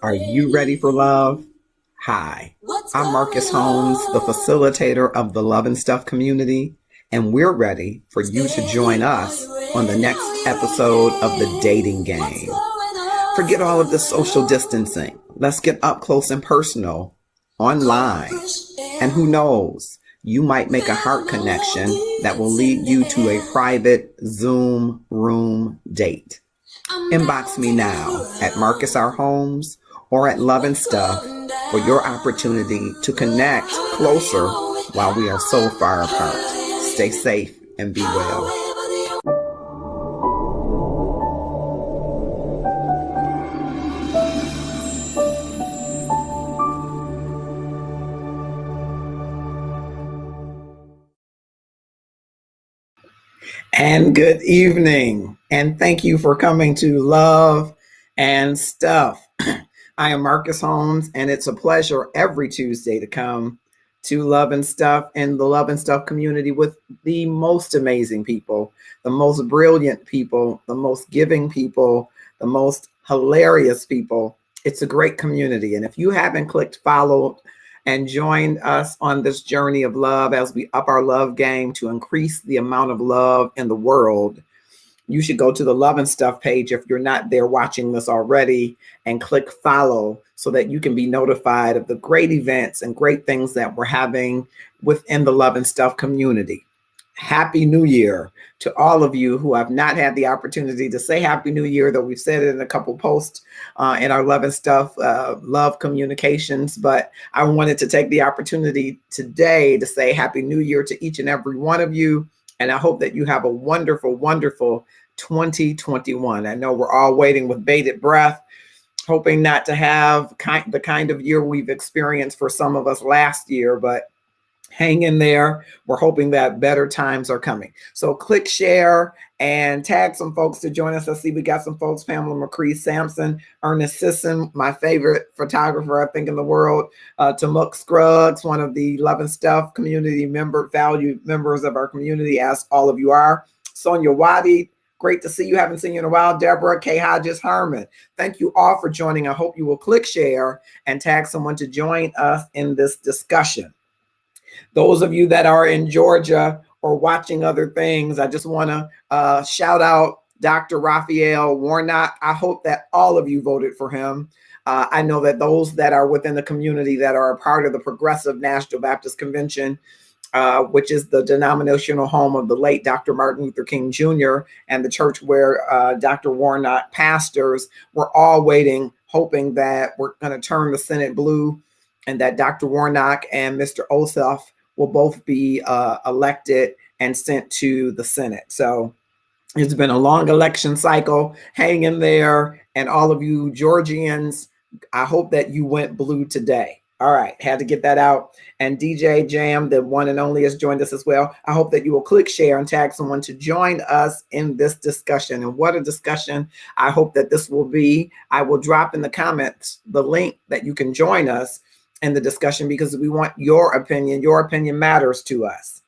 Are you ready for love? Hi, I'm Marcus Holmes, the facilitator of the Love and Stuff community, and we're ready for you to join us on the next episode of the dating game. Forget all of the social distancing. Let's get up close and personal online. And who knows, you might make a heart connection that will lead you to a private Zoom room date. Inbox me now at Marcus R. Holmes or at Love and Stuff for your opportunity to connect closer while we are so far apart. Stay safe and be well. And good evening, and thank you for coming to Love and Stuff. I am Marcus Holmes, and it's a pleasure every Tuesday to come to Love and Stuff and the Love and Stuff community with the most amazing people, the most brilliant people, the most giving people, the most hilarious people. It's a great community, and if you haven't clicked follow and joined us on this journey of love as we up our love game to increase the amount of love in the world, you should go to the Love and Stuff page if you're not there watching this already and click follow so that you can be notified of the great events and great things that we're having within the Love and Stuff community. Happy New Year to all of you who have not had the opportunity to say Happy New Year, though we've said it in a couple posts in our Love and Stuff love communications. But I wanted to take the opportunity today to say Happy New Year to each and every one of you. And I hope that you have a wonderful, wonderful 2021. I know we're all waiting with bated breath, hoping not to have the kind of year we've experienced for some of us last year, but hang in there. We're hoping that better times are coming. So click share and tag some folks to join us. I see we got some folks, Pamela McCree Sampson, Ernest Sisson, my favorite photographer, I think, in the world, Tamuk Scruggs, one of the Love and Stuff community valued members of our community, as all of you are. Sonia Wadi, great to see you. Haven't seen you in a while. Deborah K. Hodges Herman. Thank you all for joining. I hope you will click share and tag someone to join us in this discussion. Those of you that are in Georgia or watching other things, I just want to shout out Dr. Raphael Warnock. I hope that all of you voted for him. I know that those that are within the community that are a part of the Progressive National Baptist Convention, which is the denominational home of the late Dr. Martin Luther King Jr. and the church where Dr. Warnock pastors, we're all waiting, hoping that we're going to turn the Senate blue and that Dr. Warnock and Mr. Ossoff will both be elected and sent to the Senate. So it's been a long election cycle. Hang in there. And all of you Georgians, I hope that you went blue today. All right, had to get that out. And DJ Jam, the one and only, has joined us as well. I hope that you will click share and tag someone to join us in this discussion. And what a discussion I hope that this will be. I will drop in the comments the link that you can join us in the discussion because we want your opinion. Your opinion matters to us.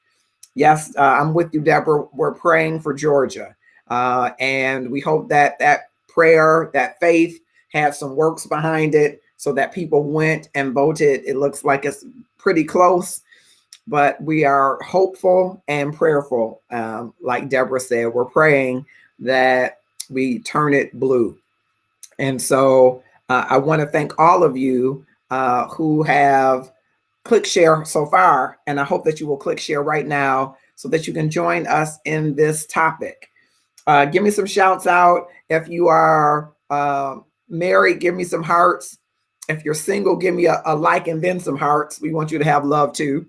Yes, I'm with you, Deborah. We're praying for Georgia. And we hope that that prayer, that faith had some works behind it so that people went and voted. It looks like it's pretty close, but we are hopeful and prayerful. Like Deborah said, we're praying that we turn it blue. And so I want to thank all of you who have clicked share so far. And I hope that you will click share right now so that you can join us in this topic. Give me some shouts out. If you are married, give me some hearts. If you're single, give me a like and then some hearts. We want you to have love too.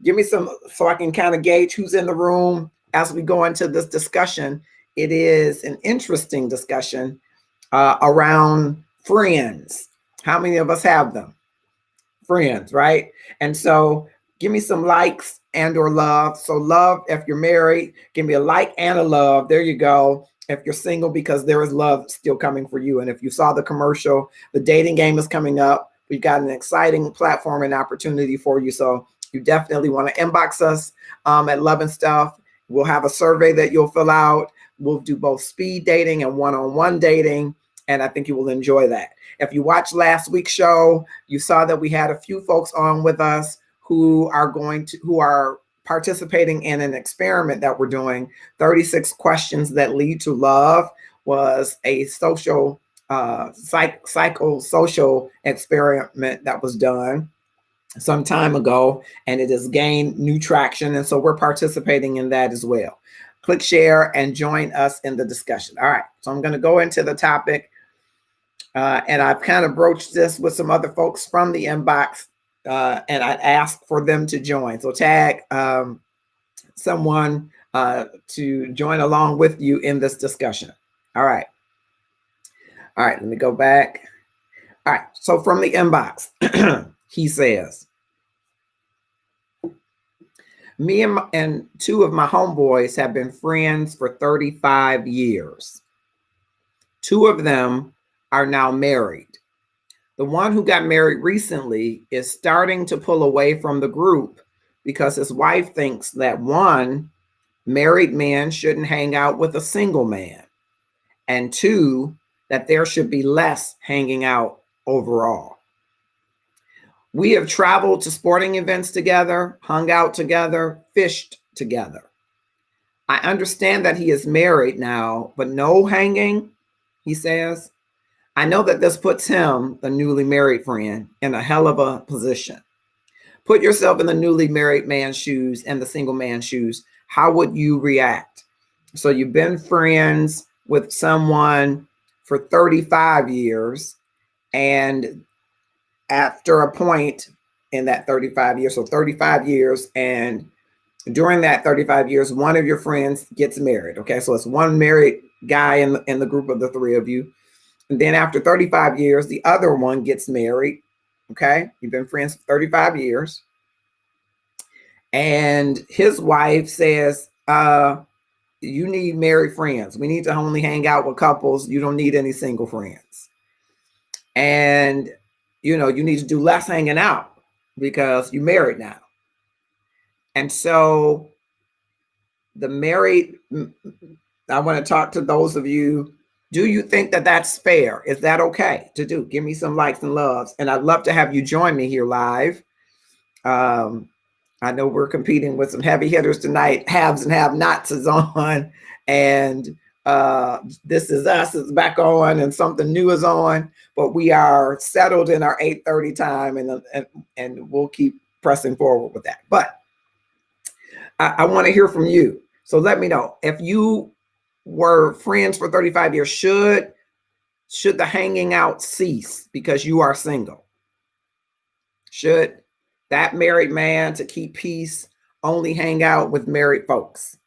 Give me some so I can kind of gauge who's in the room as we go into this discussion. It is an interesting discussion around friends. How many of us have them? Friends, right? And so give me some likes and or love. So love, if you're married, give me a like and a love. There you go. If you're single, because there is love still coming for you. And if you saw the commercial, the dating game is coming up. We've got an exciting platform and opportunity for you. So you definitely want to inbox us at Love and Stuff. We'll have a survey that you'll fill out. We'll do both speed dating and one-on-one dating. And I think you will enjoy that. If you watched last week's show, you saw that we had a few folks on with us who are participating in an experiment that we're doing. 36 questions that lead to love was a social psychosocial experiment that was done some time ago, and it has gained new traction. And so we're participating in that as well. Click share and join us in the discussion. All right, so I'm going to go into the topic. And I've kind of broached this with some other folks from the inbox, and I asked for them to join. So tag someone to join along with you in this discussion. All right. All right, let me go back. All right, so from the inbox, he says, me and two of my homeboys have been friends for 35 years. Two of them are now married. The one who got married recently is starting to pull away from the group because his wife thinks that one, married man shouldn't hang out with a single man, and two, that there should be less hanging out overall. We have traveled to sporting events together, hung out together, fished together. I understand that he is married now, but no hanging, he says. I know that this puts him, the newly married friend, in a hell of a position. Put yourself in the newly married man's shoes and the single man's shoes. How would you react? So you've been friends with someone for 35 years, and after a point in that 35 years, so 35 years, and during that 35 years, one of your friends gets married. Okay, so it's one married guy in the group of the three of you. And then after 35 years, the other one gets married. Okay, you've been friends for 35 years. And his wife says, you need married friends. We need to only hang out with couples. You don't need any single friends. And, you need to do less hanging out because you're married now. And so the married, I want to talk to those of you. Do you think that that's fair? Is that okay to do? Give me some likes and loves. And I'd love to have you join me here live. I know we're competing with some heavy hitters tonight. Haves and have-nots is on. And This Is Us is back on, and something new is on. But we are settled in our 8:30 time, and we'll keep pressing forward with that. But I want to hear from you. So let me know if you were friends for 35 years. Should the hanging out cease because you are single? Should that married man, to keep peace, only hang out with married folks?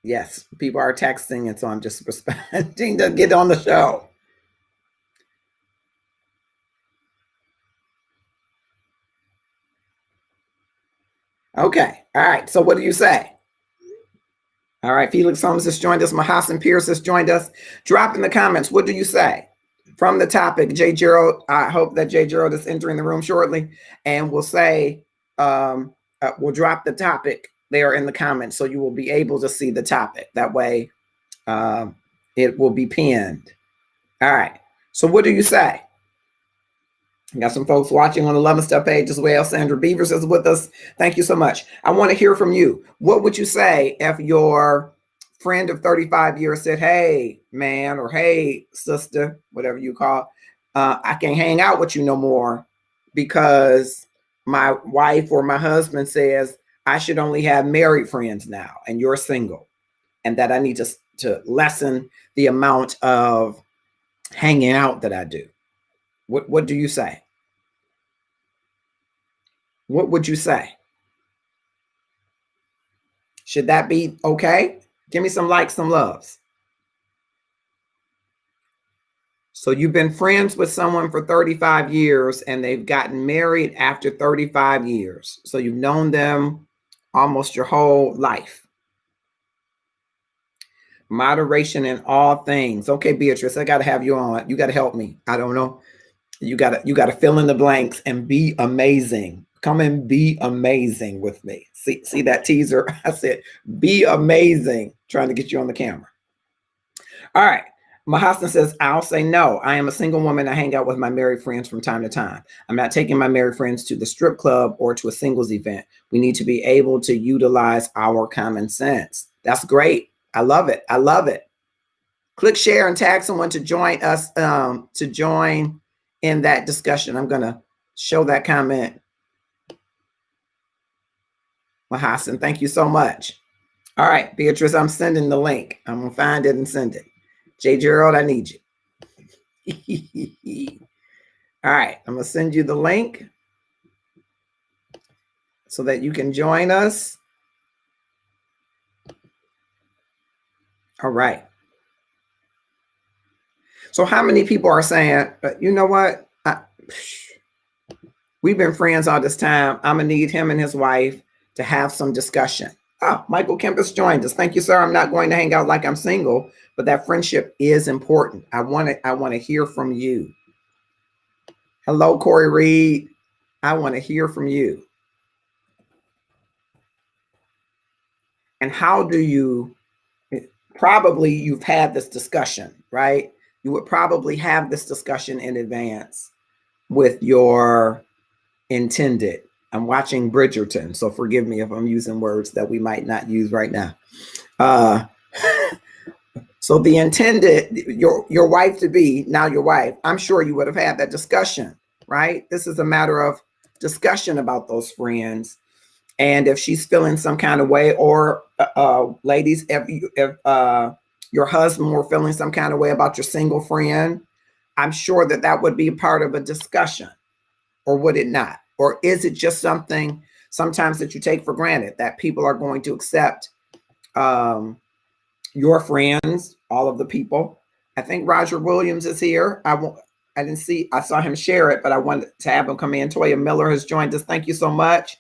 Yes, people are texting, and so I'm just responding to get on the show. Okay. All right. So what do you say? All right. Felix Holmes has joined us. Mahasan Pierce has joined us. Drop in the comments. What do you say? From the topic, Jay Gerald, I hope that Jay Gerald is entering the room shortly, and we'll say, we'll drop the topic there in the comments so you will be able to see the topic. That way it will be pinned. All right. So what do you say? We got some folks watching on the Love and Stuff page as well. Sandra Beavers is with us. Thank you so much. I want to hear from you. What would you say if your friend of 35 years said, hey, man, or hey, sister, whatever you call, I can't hang out with you no more because my wife or my husband says I should only have married friends now and you're single, and that I need to lessen the amount of hanging out that I do? What do you say? What would you say? Should that be okay? Give me some likes, some loves. So you've been friends with someone for 35 years and they've gotten married after 35 years. So you've known them almost your whole life. Moderation in all things. Okay, Beatrice, I got to have you on. You got to help me. I don't know. You gotta fill in the blanks and be amazing. Come and be amazing with me. See that teaser? I said, be amazing, trying to get you on the camera. All right. Mahasana says, I'll say no. I am a single woman. I hang out with my married friends from time to time. I'm not taking my married friends to the strip club or to a singles event. We need to be able to utilize our common sense. That's great. I love it. I love it. Click share and tag someone to join us, to join in that discussion. I'm going to show that comment. Mahasana, thank you so much. All right, Beatrice, I'm sending the link. I'm going to find it and send it. J. Gerald, I need you. All right, I'm going to send you the link so that you can join us. All right. So how many people are saying, you know what? We've been friends all this time. I'm going to need him and his wife to have some discussion. Oh, Michael Kempis joined us. Thank you, sir. I'm not going to hang out like I'm single, but that friendship is important. I want to hear from you. Hello, Corey Reed. I want to hear from you. And how do you, probably you've had this discussion, right? You would probably have this discussion in advance with your intended. I'm watching Bridgerton, so forgive me if I'm using words that we might not use right now. So the intended, your wife to be, now your wife, I'm sure you would have had that discussion, right? This is a matter of discussion about those friends. And if she's feeling some kind of way, or ladies, if your husband were feeling some kind of way about your single friend, I'm sure that that would be part of a discussion, or would it not? Or is it just something sometimes that you take for granted that people are going to accept your friends, all of the people? I think Roger Williams is here. I didn't see, I saw him share it, but I wanted to have him come in. Toya Miller has joined us. Thank you so much.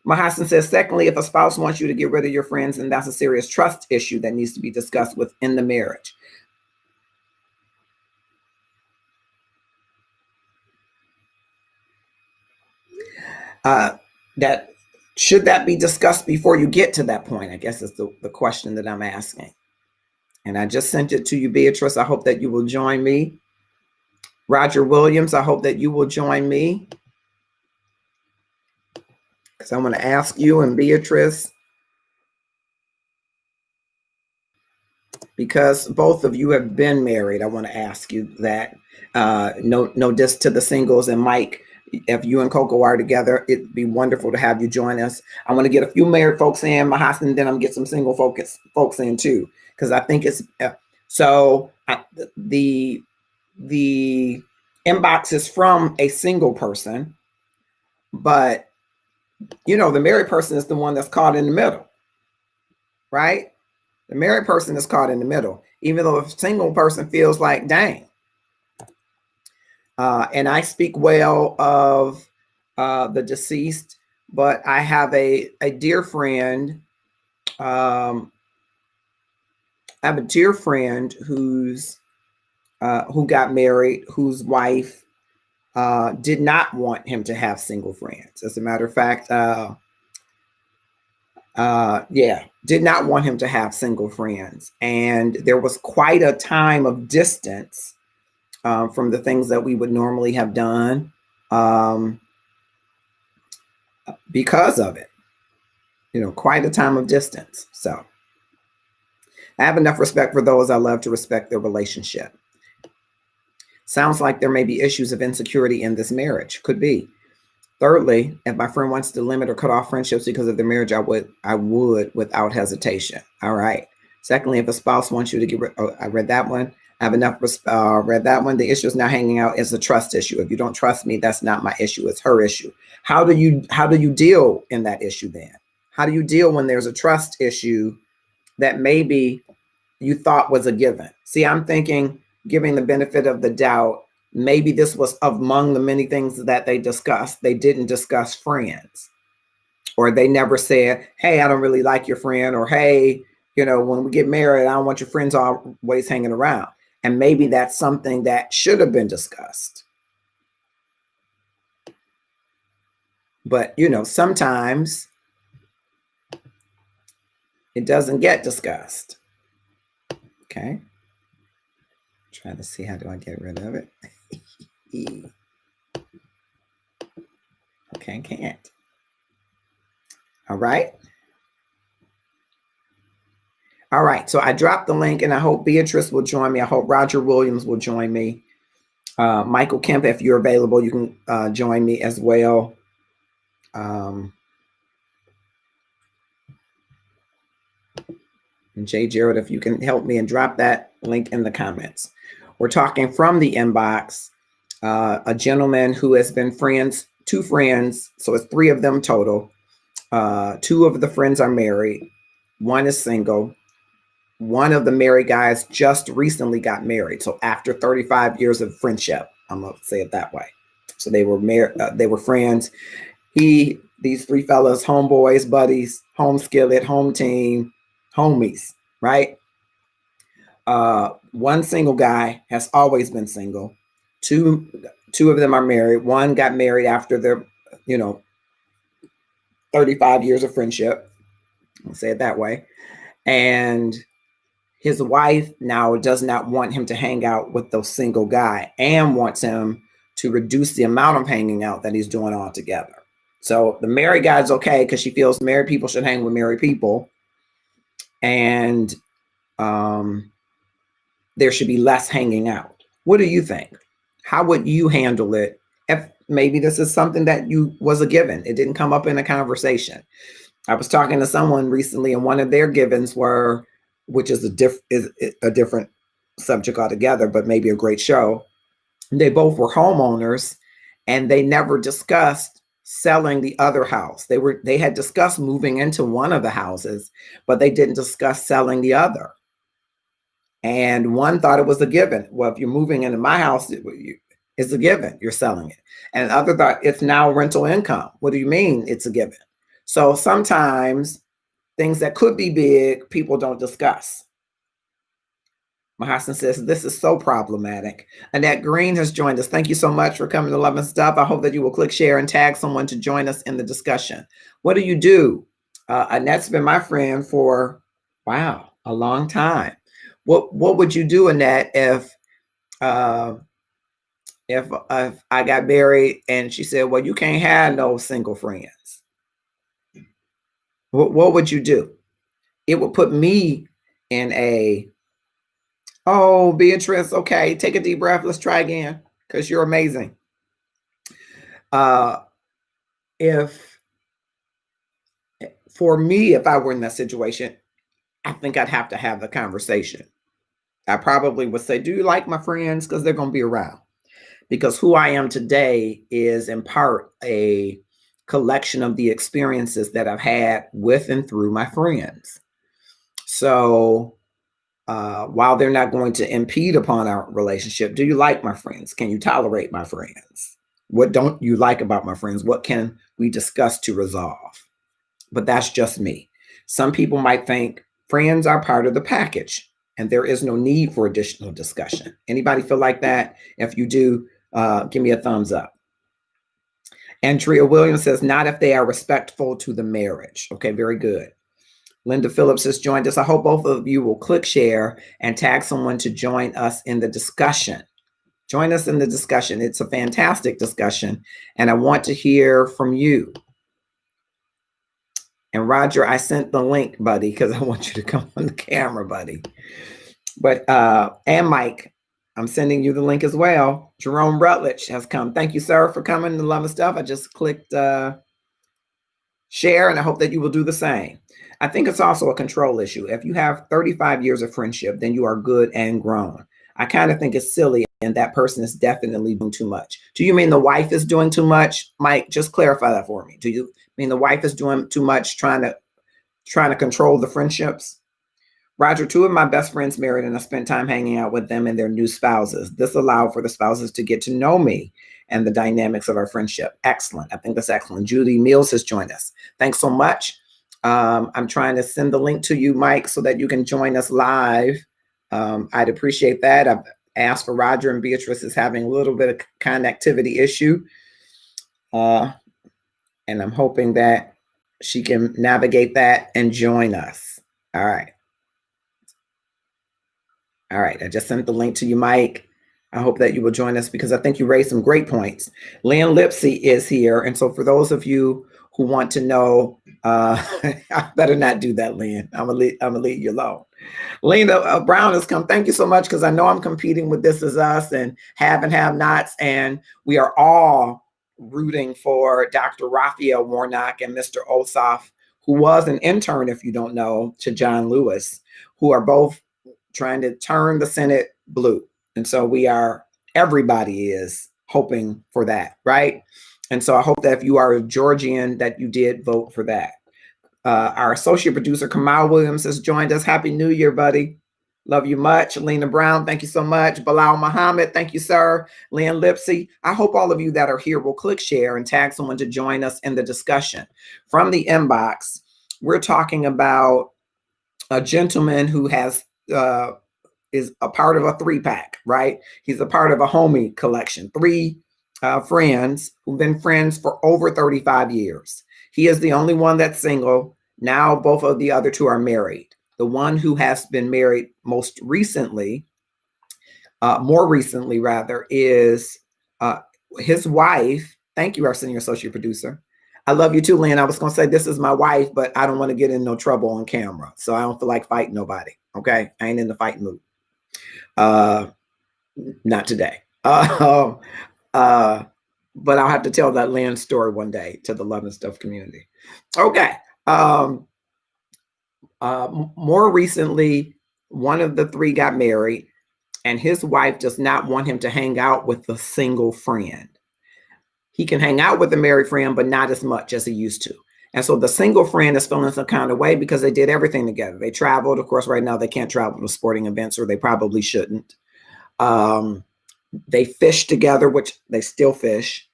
Mahasana says, secondly, if a spouse wants you to get rid of your friends, then that's a serious trust issue that needs to be discussed within the marriage. That should that be discussed before you get to that point, I guess is the question that I'm asking. And I just sent it to you, Beatrice. I hope that you will join me. Roger Williams, I hope that you will join me, because I want to ask you and Beatrice, because both of you have been married. I want to ask you that. No diss to the singles, and Mike, if you and Coco are together, it'd be wonderful to have you join us. I want to get a few married folks in, Mahasana, then I'm gonna get some single folks in too, because I think it's the inbox is from a single person, but you know, the married person is the one that's caught in the middle, right? The married person is caught in the middle, even though a single person feels like, dang. And I speak well of the deceased, but I have a dear friend. I have a dear friend who got married, whose wife did not want him to have single friends. As a matter of fact, did not want him to have single friends. And there was quite a time of distance from the things that we would normally have done because of it. You know, quite a time of distance. So I have enough respect for those I love to respect their relationship. Sounds like there may be issues of insecurity in this marriage. Could be. Thirdly, if my friend wants to limit or cut off friendships because of their marriage, I would without hesitation. All right. Secondly, if a spouse wants you to get rid, I read that one. I have enough read that one. The issue is not hanging out is a trust issue. If you don't trust me, that's not my issue. It's her issue. How do you deal in that issue then? How do you deal when there's a trust issue that maybe you thought was a given? See, I'm thinking, giving the benefit of the doubt, maybe this was among the many things that they discussed. They didn't discuss friends, or they never said, hey, I don't really like your friend, or hey, you know, when we get married, I don't want your friends always hanging around. And maybe that's something that should have been discussed. But, sometimes it doesn't get discussed. Okay. Trying to see, how do I get rid of it? Okay, can't. All right. All right. So I dropped the link, and I hope Beatrice will join me. I hope Roger Williams will join me. Michael Kemp, if you're available, you can join me as well. And Jay Jarrett, if you can help me and drop that link in the comments. We're talking from the inbox, a gentleman who has been friends, 2 friends, so it's 3 of them total. 2 of the friends are married. 1 is single. One of the married guys just recently got married. So after 35 years of friendship, I'm gonna say it that way. So they were married, they were friends. These 3 fellas, homeboys, buddies, home skillet, home team, homies, right? 1 single guy has always been single. Two of them are married. 1 got married after their, 35 years of friendship. I'll say it that way. And his wife now does not want him to hang out with the single guy and wants him to reduce the amount of hanging out that he's doing altogether. So the married guy's okay because she feels married people should hang with married people. And there should be less hanging out. What do you think? How would you handle it if maybe this is something that was a given? It didn't come up in a conversation. I was talking to someone recently, and one of their givens were, which is a different subject altogether, but maybe a great show. They both were homeowners, and they never discussed selling the other house. They had discussed moving into one of the houses, but they didn't discuss selling the other. And one thought it was a given. Well, if you're moving into my house, it's a given. You're selling it. And the other thought, it's now rental income. What do you mean it's a given? So sometimes things that could be big, people don't discuss. Mahasan says, this is so problematic. Annette Green has joined us. Thank you so much for coming to Love and Stuff. I hope that you will click share and tag someone to join us in the discussion. What do you do? Annette's been my friend for, wow, a long time. What would you do, Annette, if I got married and she said, well, you can't have no single friends? What would you do? It would put me in a, oh, Beatrice, okay, take a deep breath. Let's try again, because you're amazing. For me, if I were in that situation, I think I'd have to have the conversation. I probably would say, do you like my friends? Because they're going to be around. Because who I am today is in part a collection of the experiences that I've had with and through my friends. So while they're not going to impede upon our relationship, do you like my friends? Can you tolerate my friends? What don't you like about my friends? What can we discuss to resolve? But that's just me. Some people might think friends are part of the package and there is no need for additional discussion. Anybody feel like that? If you do, give me a thumbs up. Andrea Williams says, not if they are respectful to the marriage. Okay, very good. Linda Phillips has joined us. I hope both of you will click share and tag someone to join us in the discussion. Join us in the discussion. It's a fantastic discussion, and I want to hear from you. And Roger, I sent the link, buddy, because I want you to come on the camera, buddy. But, and Mike, I'm sending you the link as well. Jerome Rutledge has come. Thank you, sir, for coming to Love and Stuff. I just clicked share, and I hope that you will do the same. I think it's also a control issue. If you have 35 years of friendship, then you are good and grown. I kind of think it's silly, and that person is definitely doing too much. Do you mean the wife is doing too much? Mike, just clarify that for me. Do you mean the wife is doing too much, trying to control the friendships? Roger, 2 of my best friends married, and I spent time hanging out with them and their new spouses. This allowed for the spouses to get to know me and the dynamics of our friendship. Excellent. I think that's excellent. Judy Mills has joined us. Thanks so much. I'm trying to send the link to you, Mike, so that you can join us live. I'd appreciate that. I've asked for Roger, and Beatrice is having a little bit of connectivity issue. And And I'm hoping that she can navigate that and join us. All right. All right. I just sent the link to you, Mike. I hope that you will join us because I think you raised some great points. Lynn Lipsy is here. And so for those of you who want to know, I better not do that, Lynn. I'm gonna leave you alone. Lena Brown has come. Thank you so much because I know I'm competing with This Is Us and Have and Have Nots, and we are all rooting for Dr. Raphael Warnock and Mr. Ossoff, who was an intern, if you don't know, to John Lewis, who are both trying to turn the Senate blue. And so everybody is hoping for that, right? And so I hope that if you are a Georgian, that you did vote for that. Our associate producer, Kamal Williams, has joined us. Happy New Year, buddy. Love you much. Lena Brown, thank you so much. Bilal Muhammad, thank you, sir. Lynn Lipsy. I hope all of you that are here will click share and tag someone to join us in the discussion. From the inbox, we're talking about a gentleman who is a part of a 3-pack, right? He's a part of a homie collection, 3 friends who've been friends for over 35 years. He is the only one that's single. Now both of the other 2 are married. The one who has been married more recently rather, is his wife. Thank you, our senior associate producer. I love you too, Lynn. I was going to say this is my wife, but I don't want to get in no trouble on camera. So I don't feel like fighting nobody. Okay. I ain't in the fighting mood. Not today. But I'll have to tell that Lynn story one day to the Love and Stuff community. Okay. More recently, one of the 3 got married, and his wife does not want him to hang out with a single friend. He can hang out with a married friend, but not as much as he used to. And so the single friend is feeling some kind of way because they did everything together. They traveled. Of course, right now they can't travel to sporting events, or they probably shouldn't. They fished together, which they still fish.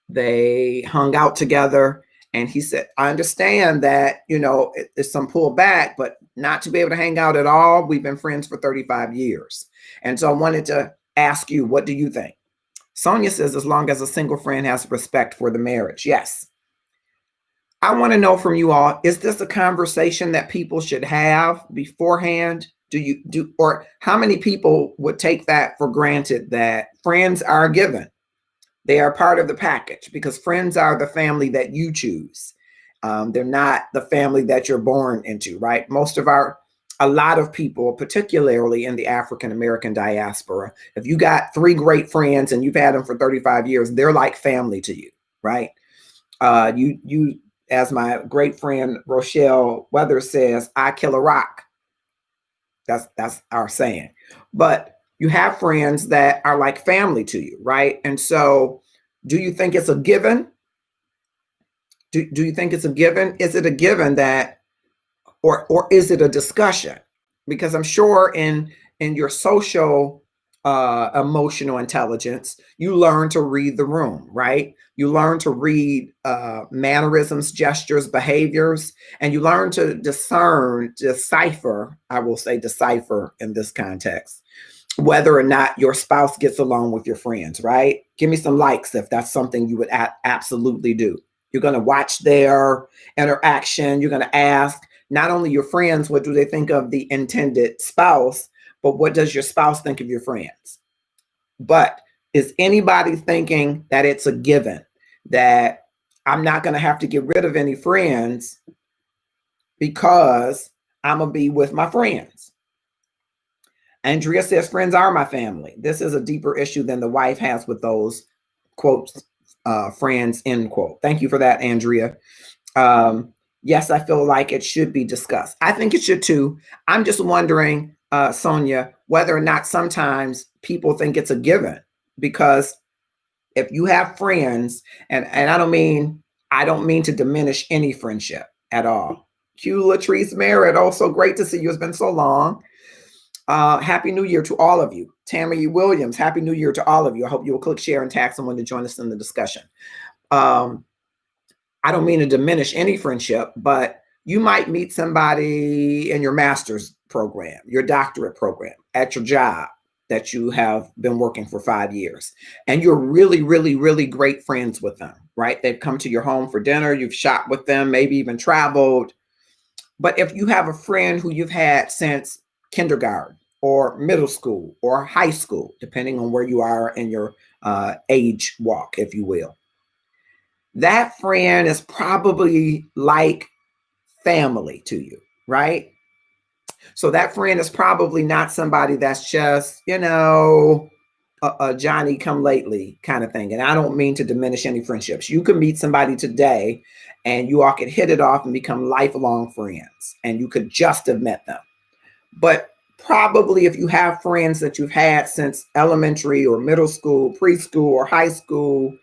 They hung out together. And he said, I understand that, there's some pullback, but not to be able to hang out at all. We've been friends for 35 years. And so I wanted to ask you, what do you think? Sonia says, as long as a single friend has respect for the marriage. Yes. I want to know from you all, is this a conversation that people should have beforehand? Or how many people would take that for granted, that friends are given? They are part of the package, because friends are the family that you choose. They're not the family that you're born into, right? A lot of people, particularly in the African-American diaspora, if you got 3 great friends and you've had them for 35 years, they're like family to you, right? You, as my great friend Rochelle Weathers says, I kill a rock. That's our saying. But you have friends that are like family to you, right? And so do you think it's a given? Do you think it's a given? Is it a given that, or is it a discussion? Because I'm sure in your social emotional intelligence, you learn to read the room, right? You learn to read mannerisms, gestures, behaviors, and you learn to decipher, I will say decipher in this context, whether or not your spouse gets along with your friends, right? Give me some likes if that's something you would absolutely do. You're going to watch their interaction. You're going to ask not only your friends, what do they think of the intended spouse, but what does your spouse think of your friends? But is anybody thinking that it's a given that I'm not going to have to get rid of any friends because I'm going to be with my friends? Andrea says, friends are my family. This is a deeper issue than the wife has with those, quotes, friends, end quote. Thank you for that, Andrea. Yes, I feel like it should be discussed. I think it should too. I'm just wondering, Sonia, whether or not sometimes people think it's a given, because if you have friends, and I don't mean to diminish any friendship at all. Q Latrice Merritt, also great to see you. It's been so long. Happy New Year to all of you. Tammy Williams, Happy New Year to all of you. I hope you will click share and tag someone to join us in the discussion. I don't mean to diminish any friendship, but you might meet somebody in your master's program, your doctorate program, at your job that you have been working for 5 years, and you're really, really, really great friends with them. right? They've come to your home for dinner, you've shopped with them, maybe even traveled. But if you have a friend who you've had since kindergarten or middle school or high school, depending on where you are in your age walk, if you will, that friend is probably like family to you, right? So that friend is probably not somebody that's just, a Johnny come lately kind of thing. And I don't mean to diminish any friendships. You could meet somebody today and you all could hit it off and become lifelong friends, and you could just have met them. But probably if you have friends that you've had since elementary or middle school, preschool or high school,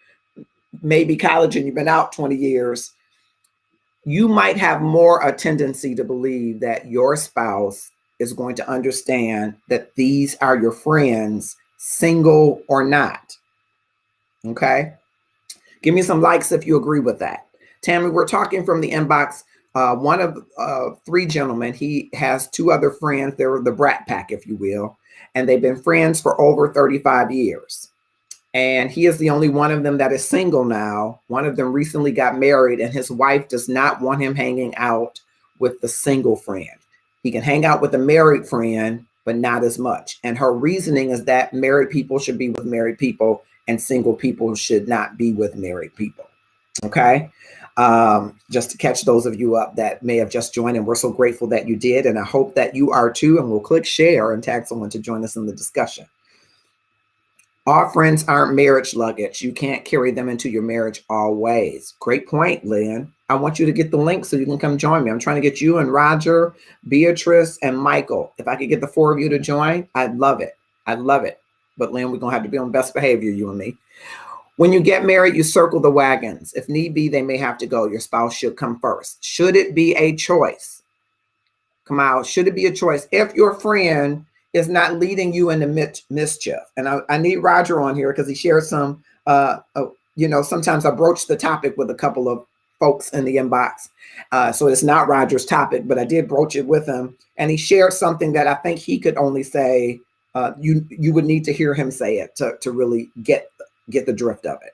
maybe college, and you've been out 20 years, you might have more a tendency to believe that your spouse is going to understand that these are your friends, single or not. Okay? Give me some likes if you agree with that. Tammy, we're talking from the inbox. One of three gentlemen, he has two other friends. They're the Brat Pack, if you will, and they've been friends for over 35 years. And he is the only one of them that is single now. One of them recently got married, and his wife does not want him hanging out with the single friend. He can hang out with a married friend, but not as much. And her reasoning is that married people should be with married people and single people should not be with married people. Okay. Just to catch those of you up that may have just joined, and we're so grateful that you did. And I hope that you are too. And we'll click share and tag someone to join us in the discussion. Our friends aren't marriage luggage. You can't carry them into your marriage always. Great point, Lynn. I want you to get the link so you can come join me. I'm trying to get you and Roger, Beatrice, and Michael. If I could get the four of you to join, I'd love it. I'd love it. But Lynn, we're going to have to be on best behavior, you and me. When you get married, you circle the wagons. If need be, they may have to go. Your spouse should come first. Should it be a choice? Come out. Should it be a choice? If your friend is not leading you into mischief. And I need Roger on here because he shared some, sometimes I broach the topic with a couple of folks in the inbox. So it's not Roger's topic, but I did broach it with him. And he shared something that I think he could only say, you would need to hear him say it to really get the drift of it.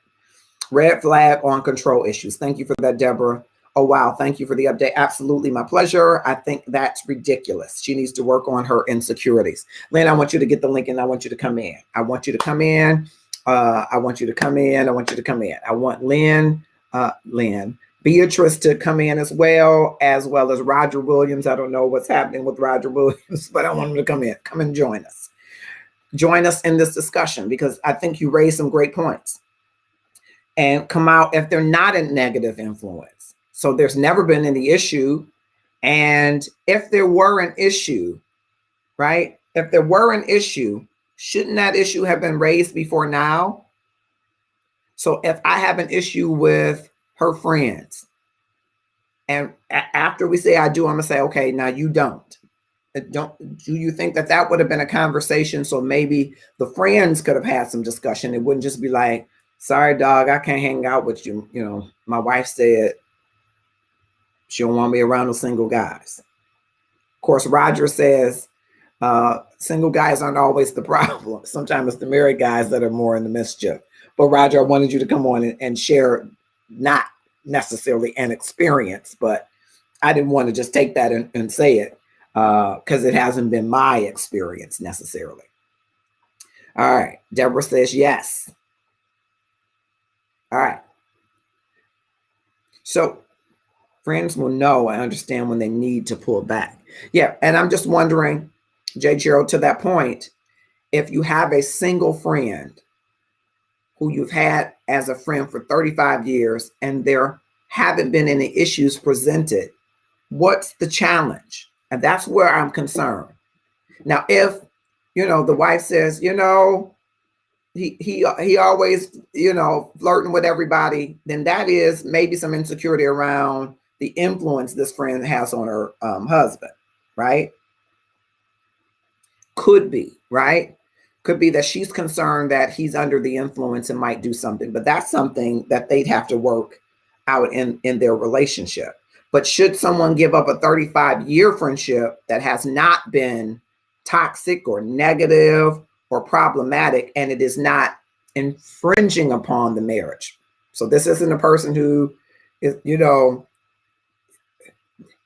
Red flag on control issues. Thank you for that, Deborah. Oh, wow. Thank you for the update. Absolutely. My pleasure. I think that's ridiculous. She needs to work on her insecurities. Lynn, I want you to get the link and I want you to come in. I want you to come in. I want you to come in. I want you to come in. I want Lynn, Beatrice to come in as well as Roger Williams. I don't know what's happening with Roger Williams, but I want him to come in. Come and join us. Join us in this discussion because I think you raised some great points. And come out if they're not a negative influence. So there's never been any issue. And if there were an issue, right? If there were an issue, shouldn't that issue have been raised before now? So if I have an issue with her friends, and after we say I do, I'm gonna say, okay, now you don't. Do you think that would have been a conversation? So maybe the friends could have had some discussion. It wouldn't just be like, sorry, dog, I can't hang out with you. You know, my wife said she don't want me around no single guys. Of course, Roger says single guys aren't always the problem. Sometimes it's the married guys that are more in the mischief. But Roger, I wanted you to come on and share not necessarily an experience, but I didn't want to just take that and say it because it hasn't been my experience necessarily. All right. Deborah says yes. All right. So friends will know and understand when they need to pull back. Yeah. And I'm just wondering, J. Gerald, to that point, if you have a single friend who you've had as a friend for 35 years and there haven't been any issues presented, what's the challenge? And that's where I'm concerned. Now, if, the wife says, he always, flirting with everybody, then that is maybe some insecurity around the influence this friend has on her husband, right? Could be, right? Could be that she's concerned that he's under the influence and might do something, but that's something that they'd have to work out in their relationship. But should someone give up a 35-year friendship that has not been toxic or negative or problematic, and it is not infringing upon the marriage? So this isn't a person who is,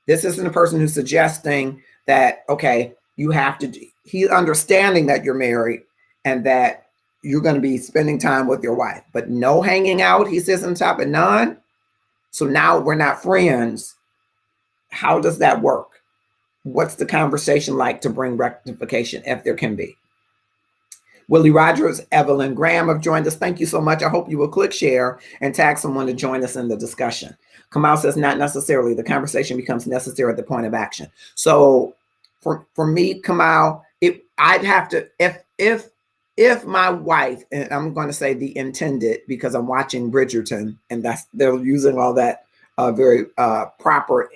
this isn't a person who's suggesting that, okay, you have to, he's understanding that you're married and that you're going to be spending time with your wife, but no hanging out. He says on top of none. So now we're not friends. How does that work? What's the conversation like to bring rectification, if there can be? Willie Rogers, Evelyn Graham have joined us. Thank you so much. I hope you will click share and tag someone to join us in the discussion. Kamal says, not necessarily. The conversation becomes necessary at the point of action. So for me, Kamal, I'd have to, if my wife, and I'm going to say the intended, because I'm watching Bridgerton, and they're using all that very proper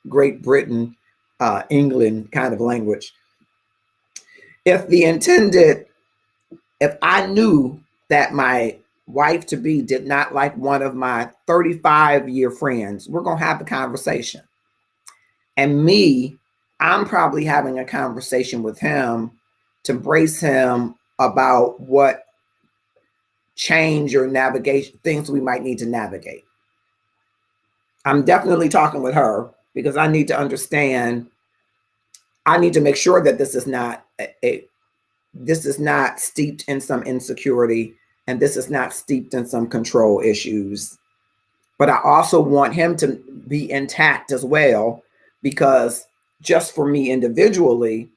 Great Britain, England kind of language. If I knew that my wife-to-be did not like one of my 35-year friends, we're going to have a conversation. And me, I'm probably having a conversation with him to brace him about what change or navigation, things we might need to navigate. I'm definitely talking with her because I need to understand, I need to make sure that this is not steeped in some insecurity, and this is not steeped in some control issues. But I also want him to be intact as well, because just for me individually,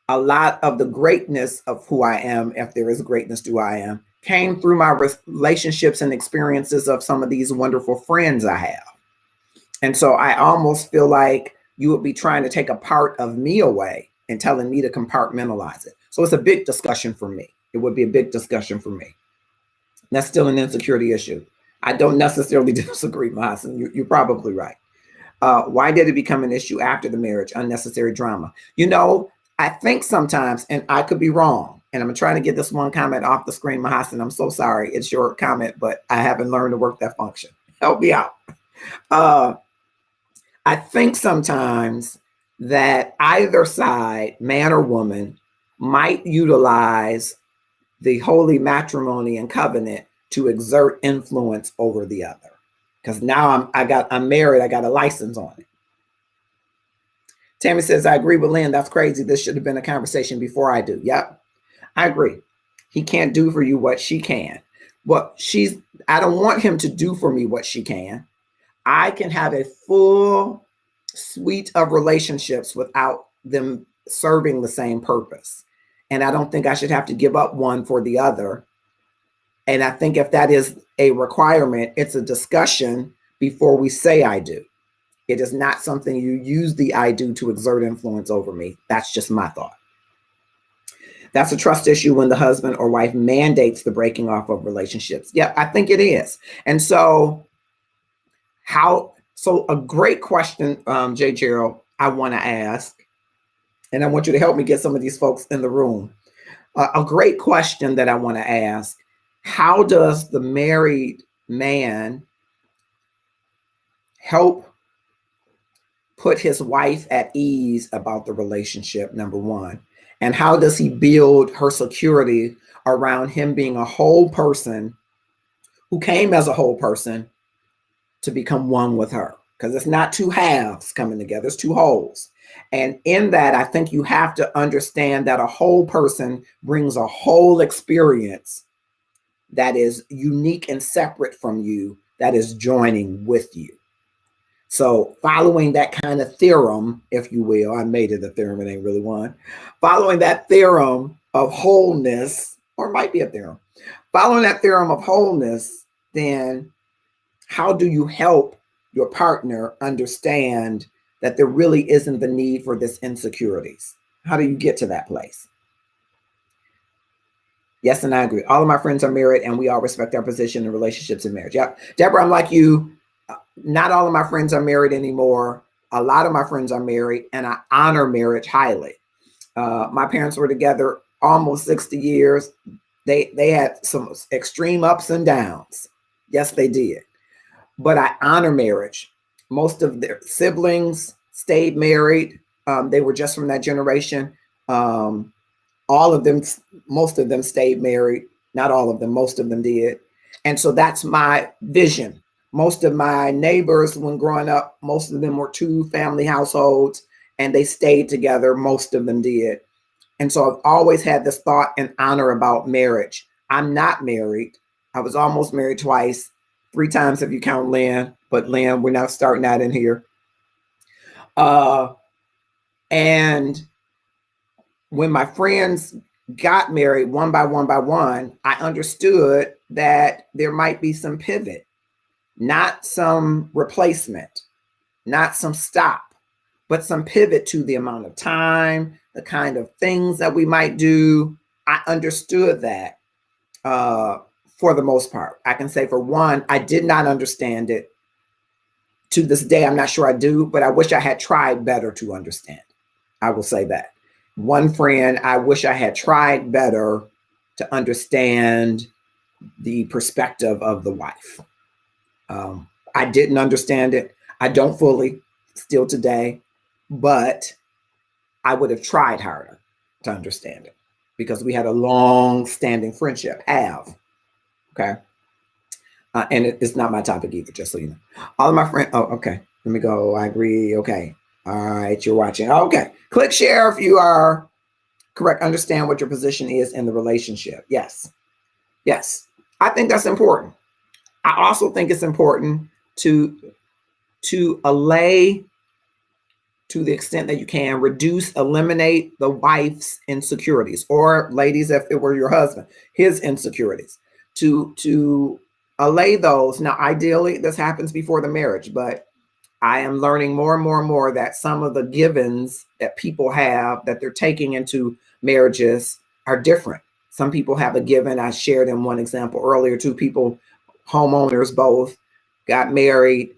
a lot of the greatness of who I am, if there is greatness to who I am, came through my relationships and experiences of some of these wonderful friends I have. And so I almost feel like you would be trying to take a part of me away and telling me to compartmentalize it. So it's a big discussion for me. It would be a big discussion for me. That's still an insecurity issue. I don't necessarily disagree, Mahasan. You're probably right. Why did it become an issue after the marriage? Unnecessary drama. I think sometimes, and I could be wrong, and I'm trying to get this one comment off the screen, Mahasan. I'm so sorry. It's your comment, but I haven't learned to work that function. Help me out. I think sometimes that either side, man or woman, might utilize the holy matrimony and covenant to exert influence over the other. Because now I'm married, I got a license on it. Tammy says, I agree with Lynn. That's crazy. This should have been a conversation before I do. Yep, I agree. He can't do for you what she can. I don't want him to do for me what she can. I can have a full suite of relationships without them serving the same purpose. And I don't think I should have to give up one for the other. And I think if that is a requirement, it's a discussion before we say I do. It is not something you use the I do to exert influence over me. That's just my thought. That's a trust issue when the husband or wife mandates the breaking off of relationships. Yeah, I think it is. And so a great question, Jay Gerald, I want to ask, and I want you to help me get some of these folks in the room. A great question that I want to ask: how does the married man help put his wife at ease about the relationship, number one? And how does he build her security around him being a whole person who came as a whole person to become one with her? Because it's not two halves coming together, it's two wholes. And in that, I think you have to understand that a whole person brings a whole experience that is unique and separate from you, that is joining with you. So following that kind of theorem, if you will, I made it a theorem, it ain't really one. Following that theorem of wholeness, or it might be a theorem. Following that theorem of wholeness, then how do you help your partner understand that there really isn't the need for this insecurities? How do you get to that place? Yes, and I agree. All of my friends are married and we all respect our position in relationships and marriage. Yep. Deborah, I'm like you. Not all of my friends are married anymore. A lot of my friends are married and I honor marriage highly. My parents were together almost 60 years. They had some extreme ups and downs. Yes, they did. But I honor marriage. Most of their siblings stayed married. They were just from that generation. All of them, most of them stayed married. Not all of them, most of them did. And so that's my vision. Most of my neighbors, when growing up, most of them were two family households and they stayed together. Most of them did. And so I've always had this thought and honor about marriage. I'm not married. I was almost married twice, 3 times if you count Lynn, but Lynn, we're not starting that in here. And when my friends got married one by one, I understood that there might be some pivot, not some replacement, not some stop, but some pivot to the amount of time, the kind of things that we might do. I understood that for the most part. I can say for one, I did not understand it. To this day, I'm not sure I do, but I wish I had tried better to understand. I will say that. One friend, I wish I had tried better to understand the perspective of the wife. I didn't understand it. I don't fully still today, but I would have tried harder to understand it because we had a long-standing friendship. Okay. And it's not my topic either, just so you know. All of my friends, oh, okay. Let me go. I agree. Okay. All right. You're watching. Okay. Click share if you are correct. Understand what your position is in the relationship. Yes. Yes. I think that's important. I also think it's important to allay, to the extent that you can, reduce, eliminate the wife's insecurities, or ladies, if it were your husband, his insecurities, to allay those. Now, ideally, this happens before the marriage, but I am learning more and more and more that some of the givens that people have that they're taking into marriages are different. Some people have a given. I shared in one example earlier, 2 people, homeowners both, got married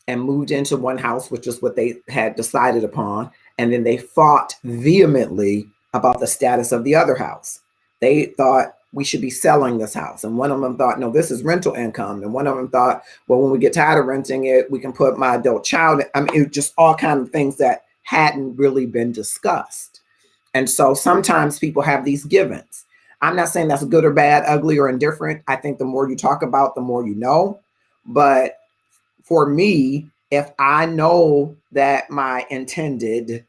and moved into one house, which is what they had decided upon. And then they fought vehemently about the status of the other house. They thought we should be selling this house. And one of them thought, no, this is rental income. And one of them thought, well, when we get tired of renting it, we can put my adult child in. I mean, it was just all kinds of things that hadn't really been discussed. And so sometimes people have these givens. I'm not saying that's good or bad, ugly or indifferent. I think the more you talk about, the more you know. But for me, if I know that my intended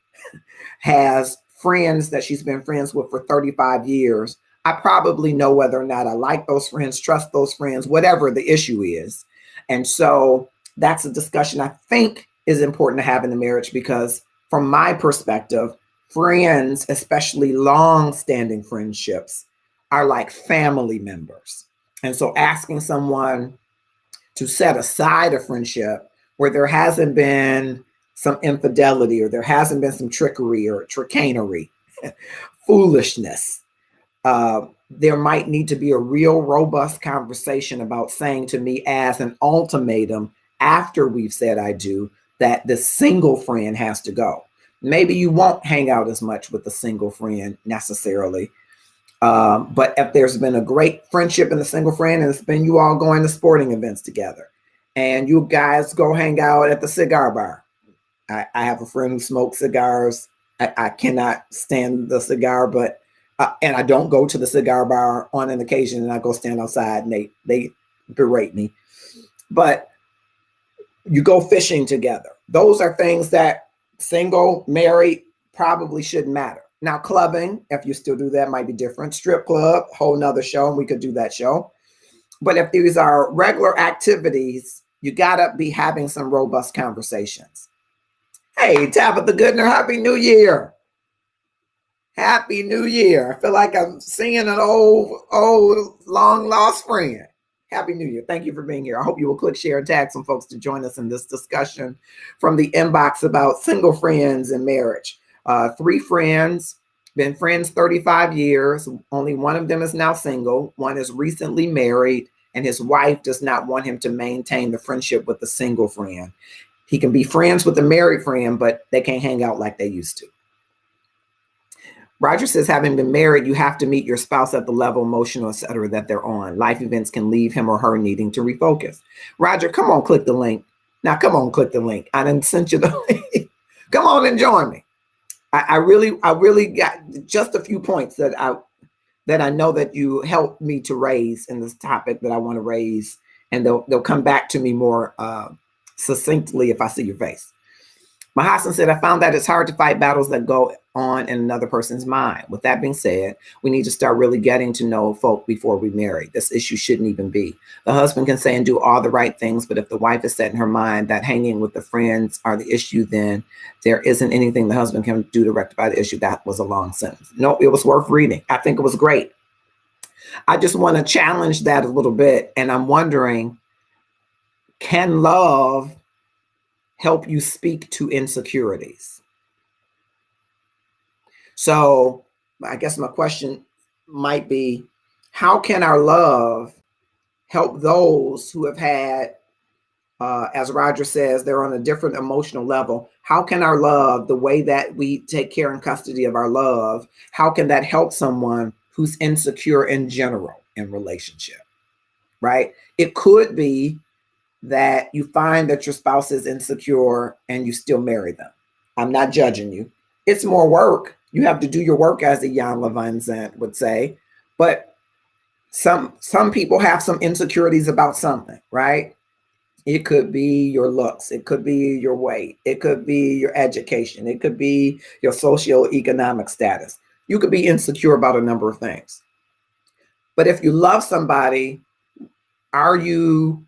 has friends that she's been friends with for 35 years, I probably know whether or not I like those friends, trust those friends, whatever the issue is. And so that's a discussion I think is important to have in the marriage, because from my perspective, friends, especially long-standing friendships, are like family members. And so asking someone to set aside a friendship where there hasn't been some infidelity, or there hasn't been some trickery or chicanery, foolishness, there might need to be a real robust conversation about saying to me as an ultimatum after we've said I do, that the single friend has to go. Maybe you won't hang out as much with the single friend necessarily. But if there's been a great friendship in the single friend, and it's been you all going to sporting events together, and you guys go hang out at the cigar bar. I have a friend who smokes cigars. I cannot stand the cigar, but and I don't go to the cigar bar on an occasion, and I go stand outside and they berate me. But you go fishing together. Those are things that single, married, probably shouldn't matter. Now, clubbing, if you still do that, might be different. Strip club, whole nother show, and we could do that show. But if these are regular activities, you gotta be having some robust conversations. Hey, Tabitha Goodner, Happy New Year. Happy New Year. I feel like I'm seeing an old, long lost friend. Happy New Year. Thank you for being here. I hope you will click, share, and tag some folks to join us in this discussion from the inbox about single friends and marriage. 3 friends, been friends 35 years. Only one of them is now single. One is recently married, and his wife does not want him to maintain the friendship with the single friend. He can be friends with a married friend, but they can't hang out like they used to. Roger says, having been married, you have to meet your spouse at the level, emotional, et cetera, that they're on. Life events can leave him or her needing to refocus. Roger, come on, click the link. Now, come on, click the link. I didn't send you the link. Come on and join me. I really got just a few points that that I know that you helped me to raise in this topic that I want to raise, and they'll come back to me more succinctly if I see your face. Mahassan said, I found that it's hard to fight battles that go on in another person's mind. With that being said, we need to start really getting to know folk before we marry. This issue shouldn't even be. The husband can say and do all the right things, but if the wife is set in her mind that hanging with the friends are the issue, then there isn't anything the husband can do to rectify the issue. That was a long sentence. No, it was worth reading. I think it was great. I just want to challenge that a little bit. And I'm wondering, can love help you speak to insecurities? So I guess my question might be, how can our love help those who have had, as Roger says, they're on a different emotional level? How can our love, the way that we take care and custody of our love, how can that help someone who's insecure in general in relationship, right? It could be that you find that your spouse is insecure and you still marry them. I'm not judging you. It's more work. You have to do your work, as Ian Levine would say. But some people have some insecurities about something, right? It could be your looks. It could be your weight. It could be your education. It could be your socioeconomic status. You could be insecure about a number of things. But if you love somebody, are you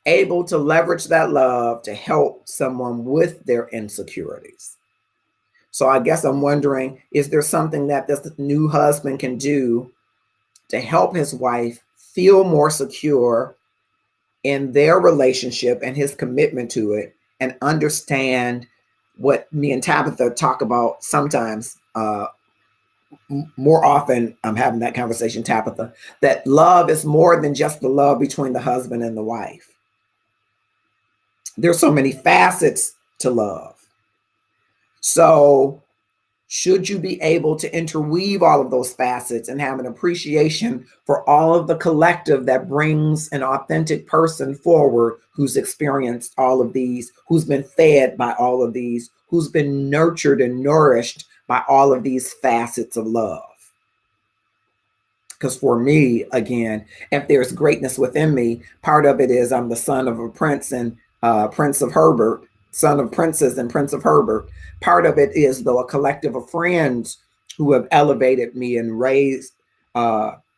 able to leverage that love to help someone with their insecurities? So I guess I'm wondering, is there something that this new husband can do to help his wife feel more secure in their relationship and his commitment to it, and understand what me and Tabitha talk about sometimes? More often I'm having that conversation, Tabitha, that love is more than just the love between the husband and the wife. There's so many facets to love. So should you be able to interweave all of those facets and have an appreciation for all of the collective that brings an authentic person forward who's experienced all of these, who's been fed by all of these, who's been nurtured and nourished by all of these facets of love? Because for me, again, if there's greatness within me, part of it is I'm the son of a prince and Prince of Herbert, son of princes and Prince of Herbert. Part of it is, though, a collective of friends who have elevated me and raised,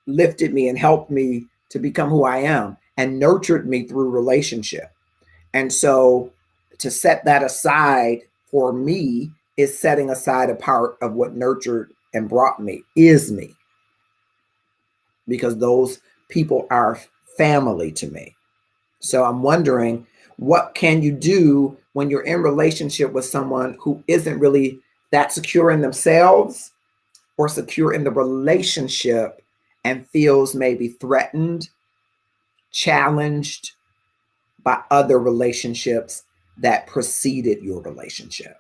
lifted me and helped me to become who I am and nurtured me through relationship. And so to set that aside for me is setting aside a part of what nurtured and brought me, is me. Because those people are family to me. So I'm wondering, what can you do when you're in relationship with someone who isn't really that secure in themselves or secure in the relationship and feels maybe threatened, challenged by other relationships that preceded your relationship?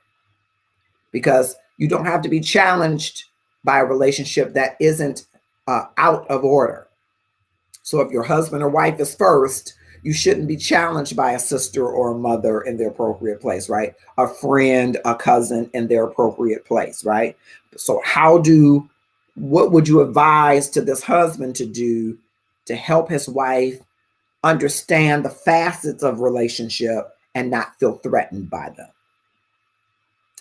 Because you don't have to be challenged by a relationship that isn't out of order. So if your husband or wife is first, you shouldn't be challenged by a sister or a mother in their appropriate place, right? A friend, a cousin in their appropriate place, right? So what would you advise to this husband to do to help his wife understand the facets of relationship and not feel threatened by them?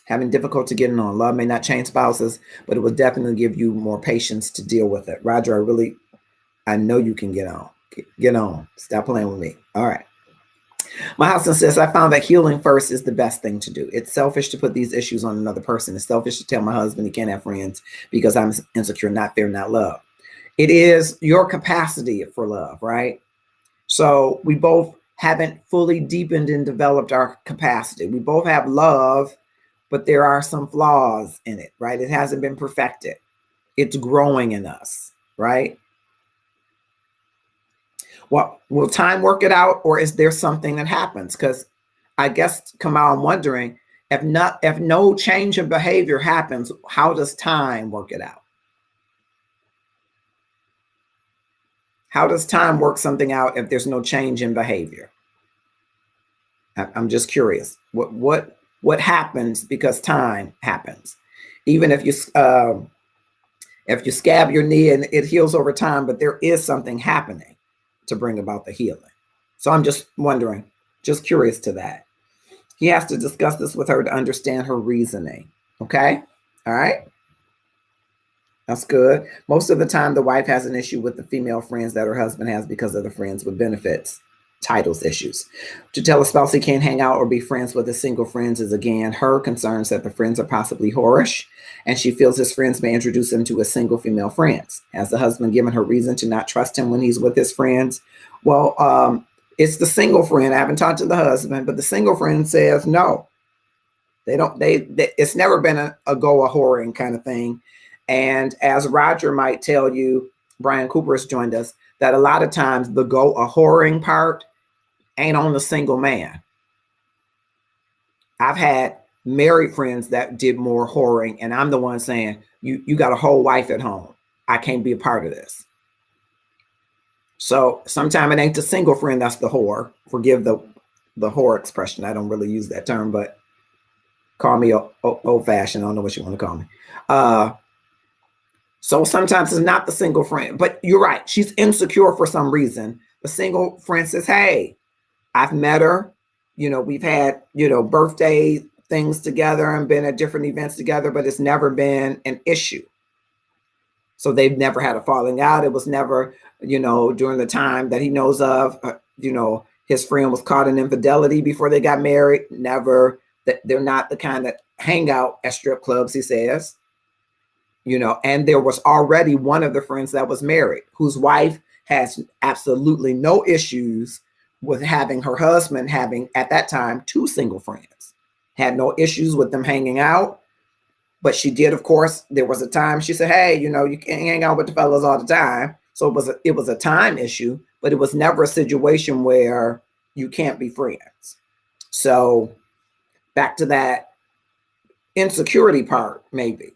Having difficulty getting on. Love may not change spouses, but it will definitely give you more patience to deal with it. Roger, I know you can get on. Get on. Stop playing with me. All right. My husband says, I found that healing first is the best thing to do. It's selfish to put these issues on another person. It's selfish to tell my husband he can't have friends because I'm insecure, not fair, not love. It is your capacity for love, right? So we both haven't fully deepened and developed our capacity. We both have love, but there are some flaws in it, right? It hasn't been perfected. It's growing in us, right? Well, will time work it out, or is there something that happens? Because I guess, Kamal, I'm wondering, if no change in behavior happens, how does time work it out? How does time work something out if there's no change in behavior? I'm just curious. What happens because time happens? Even if If you scab your knee and it heals over time, but there is something happening to bring about the healing. So I'm just wondering, just curious to that. He has to discuss this with her to understand her reasoning. Okay? All right? That's good. Most of the time, the wife has an issue with the female friends that her husband has because of the friends with benefits titles issues. To tell a spouse he can't hang out or be friends with his single friends is again her concerns that the friends are possibly whorish, and she feels his friends may introduce him to his single female friends. Has the husband given her reason to not trust him when he's with his friends? Well, it's the single friend. I haven't talked to the husband, but the single friend says no. They don't. It's never been a go a whoring kind of thing. And as Roger might tell you, Brian Cooper has joined us, that a lot of times the go a whoring part ain't on the single man. I've had married friends that did more whoring, and I'm the one saying, you got a whole wife at home. I can't be a part of this. So sometimes it ain't the single friend that's the whore. Forgive the whore expression. I don't really use that term, but call me old fashioned. I don't know what you want to call me. So sometimes it's not the single friend, but you're right. She's insecure for some reason. The single friend says, hey, I've met her. We've had, birthday things together and been at different events together, but it's never been an issue. So they've never had a falling out. It was never, during the time that he knows of, his friend was caught in infidelity before they got married. Never, they're not the kind that hang out at strip clubs, he says. And there was already one of the friends that was married, whose wife has absolutely no issues with having her husband having, at that time, 2 single friends. Had no issues with them hanging out. But she did, of course, there was a time she said, hey, you can't hang out with the fellas all the time. So it was a time issue, but it was never a situation where you can't be friends. So back to that insecurity part, maybe.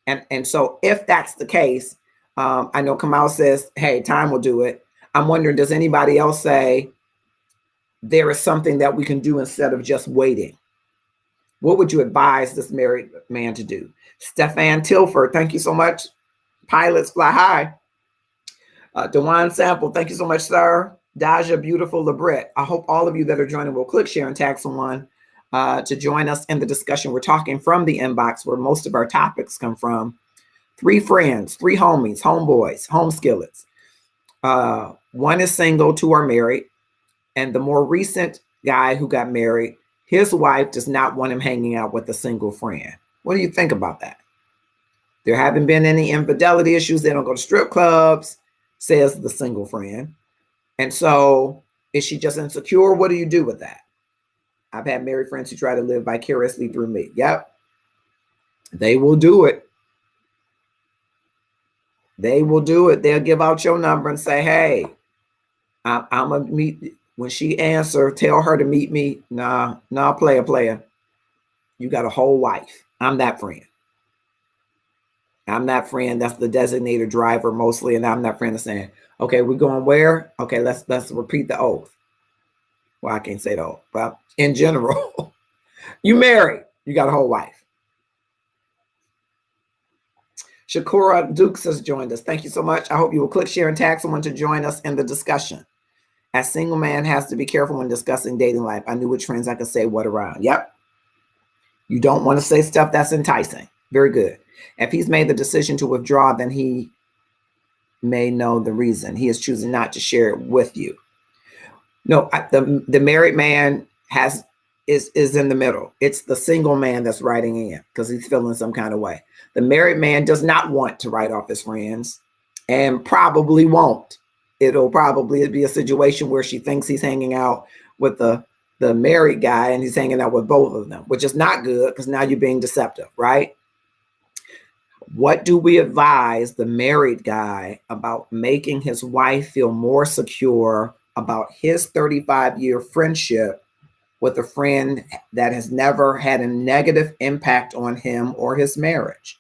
And so if that's the case, I know Kamal says, hey, time will do it. I'm wondering, does anybody else say there is something that we can do instead of just waiting? What would you advise this married man to do? Stefan Tilford, thank you so much. Pilots Fly High. Dewan Sample, thank you so much, sir. Daja Beautiful Labret. I hope all of you that are joining will click, share, and tag someone to join us in the discussion. We're talking from the inbox where most of our topics come from. 3 friends, 3 homies, homeboys, home skillets. 1 is single, 2 are married. And the more recent guy who got married, his wife does not want him hanging out with a single friend. What do you think about that? There haven't been any infidelity issues. They don't go to strip clubs, says the single friend. And so is she just insecure? What do you do with that? I've had married friends who try to live vicariously through me. Yep. They will do it. They will do it. They'll give out your number and say, hey, I'm going to meet. When she answers, tell her to meet me. Nah, player. You got a whole wife. I'm that friend. I'm that friend that's the designated driver mostly. And I'm that friend that's saying, okay, we're going where? Okay, let's repeat the oath. Well, I can't say the oath, but in general, you married, you got a whole wife. Shakura Dukes has joined us. Thank you so much. I hope you will click, share, and tag someone to join us in the discussion. As single man has to be careful when discussing dating life. I knew which friends I could say what around. Yep. You don't want to say stuff that's enticing. Very good. If he's made the decision to withdraw, then he may know the reason. He is choosing not to share it with you. No, the married man is in the middle. It's the single man that's writing in because he's feeling some kind of way. The married man does not want to write off his friends and probably won't. It'll probably be a situation where she thinks he's hanging out with the married guy and he's hanging out with both of them, which is not good because now you're being deceptive, right? What do we advise the married guy about making his wife feel more secure about his 35-year friendship with a friend that has never had a negative impact on him or his marriage?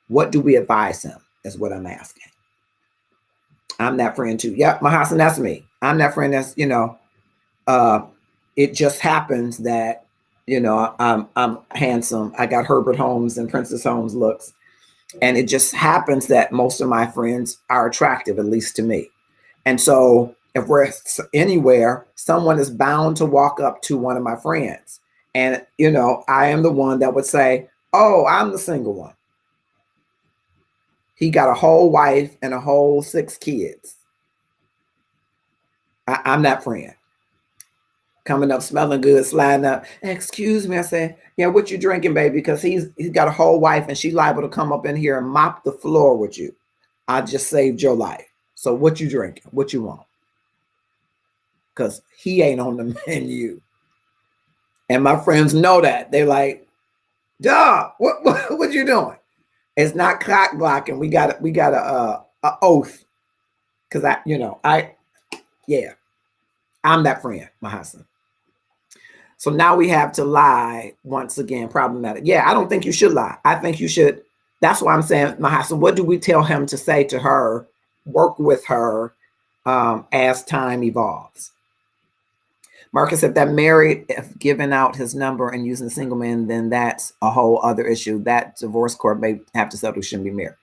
What do we advise him is what I'm asking. I'm that friend too. Yep, Mahasan, that's me. I'm that friend that's, it just happens that, I'm handsome. I got Herbert Holmes and Princess Holmes looks. And it just happens that most of my friends are attractive, at least to me. And so if we're anywhere, someone is bound to walk up to one of my friends. And, I am the one that would say, oh, I'm the single one. He got a whole wife and a whole 6 kids. I'm that friend. Coming up smelling good, sliding up. Excuse me. I say, yeah, what you drinking, baby? Because he's got a whole wife and she's liable to come up in here and mop the floor with you. I just saved your life. So what you drinking? What you want? Because he ain't on the menu. And my friends know that. They're like, duh, what you doing? It's not cock blocking. We got a oath. Because I'm that friend, my husband. So now we have to lie once again, problematic. Yeah, I don't think you should lie. I think you should. That's why I'm saying, my husband, what do we tell him to say to her, work with her as time evolves? Marcus, if that married, if giving out his number and using single men, then that's a whole other issue. That divorce court may have to settle, shouldn't be married.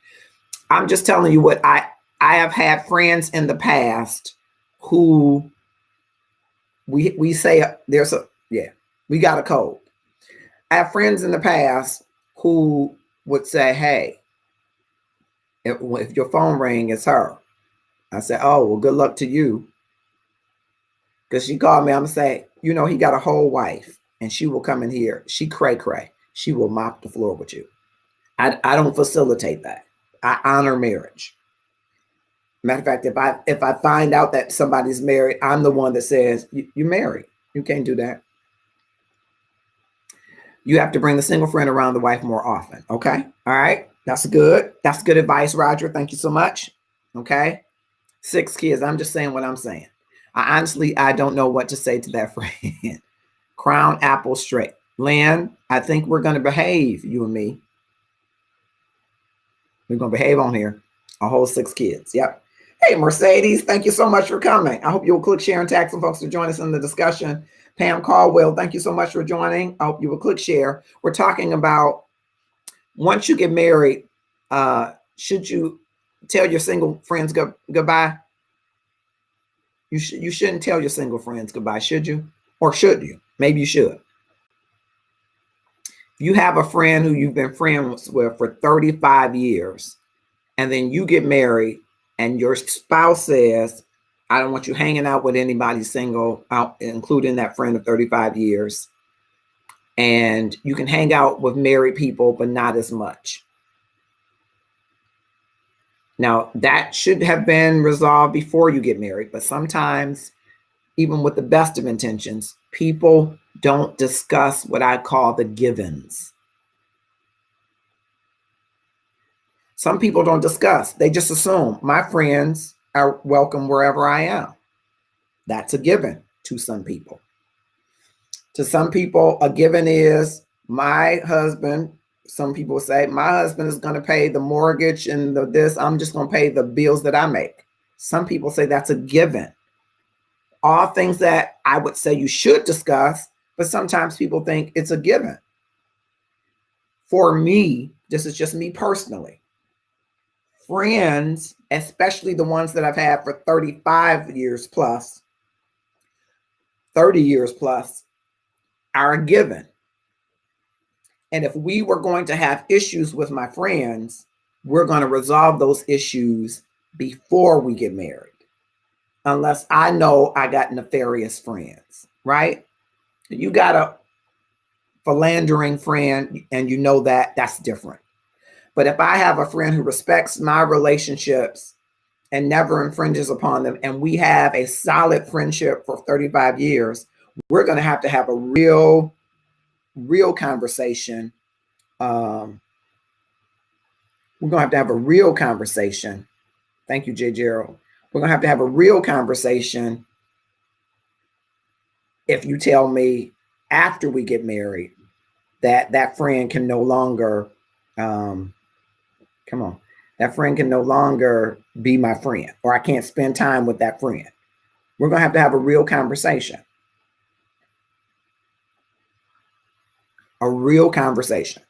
I'm just telling you what I have had friends in the past who we say we got a code. I have friends in the past who would say, hey, if your phone rang, it's her. I said, oh, well, good luck to you. Because she called me, I'm going to say, he got a whole wife and she will come in here. She cray. She will mop the floor with you. I don't facilitate that. I honor marriage. Matter of fact, if I find out that somebody's married, I'm the one that says, you're married. You can't do that. You have to bring the single friend around the wife more often. Okay. All right. That's good. That's good advice, Roger. Thank you so much. Okay. 6 kids. I'm just saying what I'm saying. I don't know what to say to that friend. Crown apple straight. Lynn, I think we're going to behave, you and me. We're going to behave on here. A whole 6 kids. Yep. Hey, Mercedes, thank you so much for coming. I hope you'll click share and tag some folks to join us in the discussion. Pam Caldwell, thank you so much for joining. I hope you will click share. We're talking about once you get married, should you tell your single friends goodbye? You shouldn't tell your single friends goodbye, should you? Or should you? Maybe you should. If you have a friend who you've been friends with for 35 years, and then you get married, and your spouse says, I don't want you hanging out with anybody single, including that friend of 35 years. And you can hang out with married people, but not as much. Now, that should have been resolved before you get married, but sometimes, even with the best of intentions, people don't discuss what I call the givens. Some people don't discuss. They just assume my friends are welcome wherever I am. That's a given to some people. To some people, a given is my husband. Some people say my husband is going to pay the mortgage and this. I'm just going to pay the bills that I make. Some people say that's a given. All things that I would say you should discuss, but sometimes people think it's a given. For me, this is just me personally. Friends, especially the ones that I've had for 35 years plus, 30 years plus, are a given. And if we were going to have issues with my friends, we're going to resolve those issues before we get married. Unless I know I got nefarious friends, right? You got a philandering friend and you know that's different. But if I have a friend who respects my relationships and never infringes upon them, and we have a solid friendship for 35 years, we're going to have a real conversation. We're going to have a real conversation. Thank you, J. Gerald. We're going to have a real conversation if you tell me after we get married that friend can no longer, that friend can no longer be my friend, or I can't spend time with that friend. We're going to have a real conversation. A real conversation.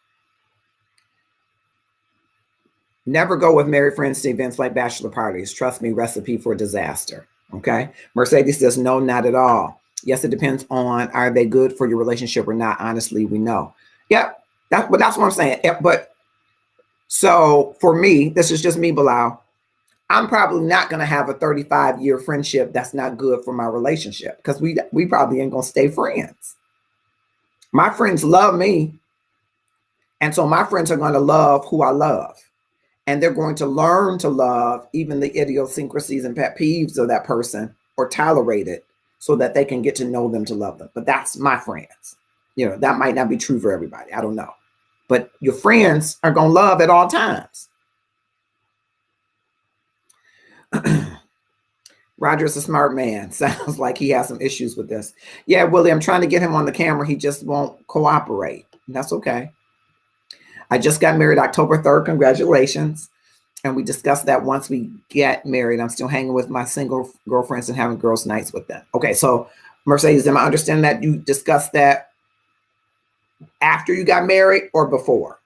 Never go with married friends to events like bachelor parties. Trust me, recipe for disaster. Okay. Mercedes says, no, not at all. Yes, it depends on are they good for your relationship or not. Honestly, we know. Yep. That's what I'm saying. Yep, but so for me, this is just me, Bilal. I'm probably not going to have a 35-year friendship that's not good for my relationship because we probably ain't going to stay friends. My friends love me. And so my friends are going to love who I love. And they're going to learn to love even the idiosyncrasies and pet peeves of that person or tolerate it so that they can get to know them to love them. But that's my friends. That might not be true for everybody. I don't know. But your friends are going to love at all times. Roger's a smart man. Sounds like he has some issues with this. Yeah, Willie, I'm trying to get him on the camera. He just won't cooperate. And that's okay. I just got married October 3rd. Congratulations. And we discussed that once we get married. I'm still hanging with my single girlfriends and having girls' nights with them. Okay, so Mercedes, am I understanding that you discussed that after you got married or before?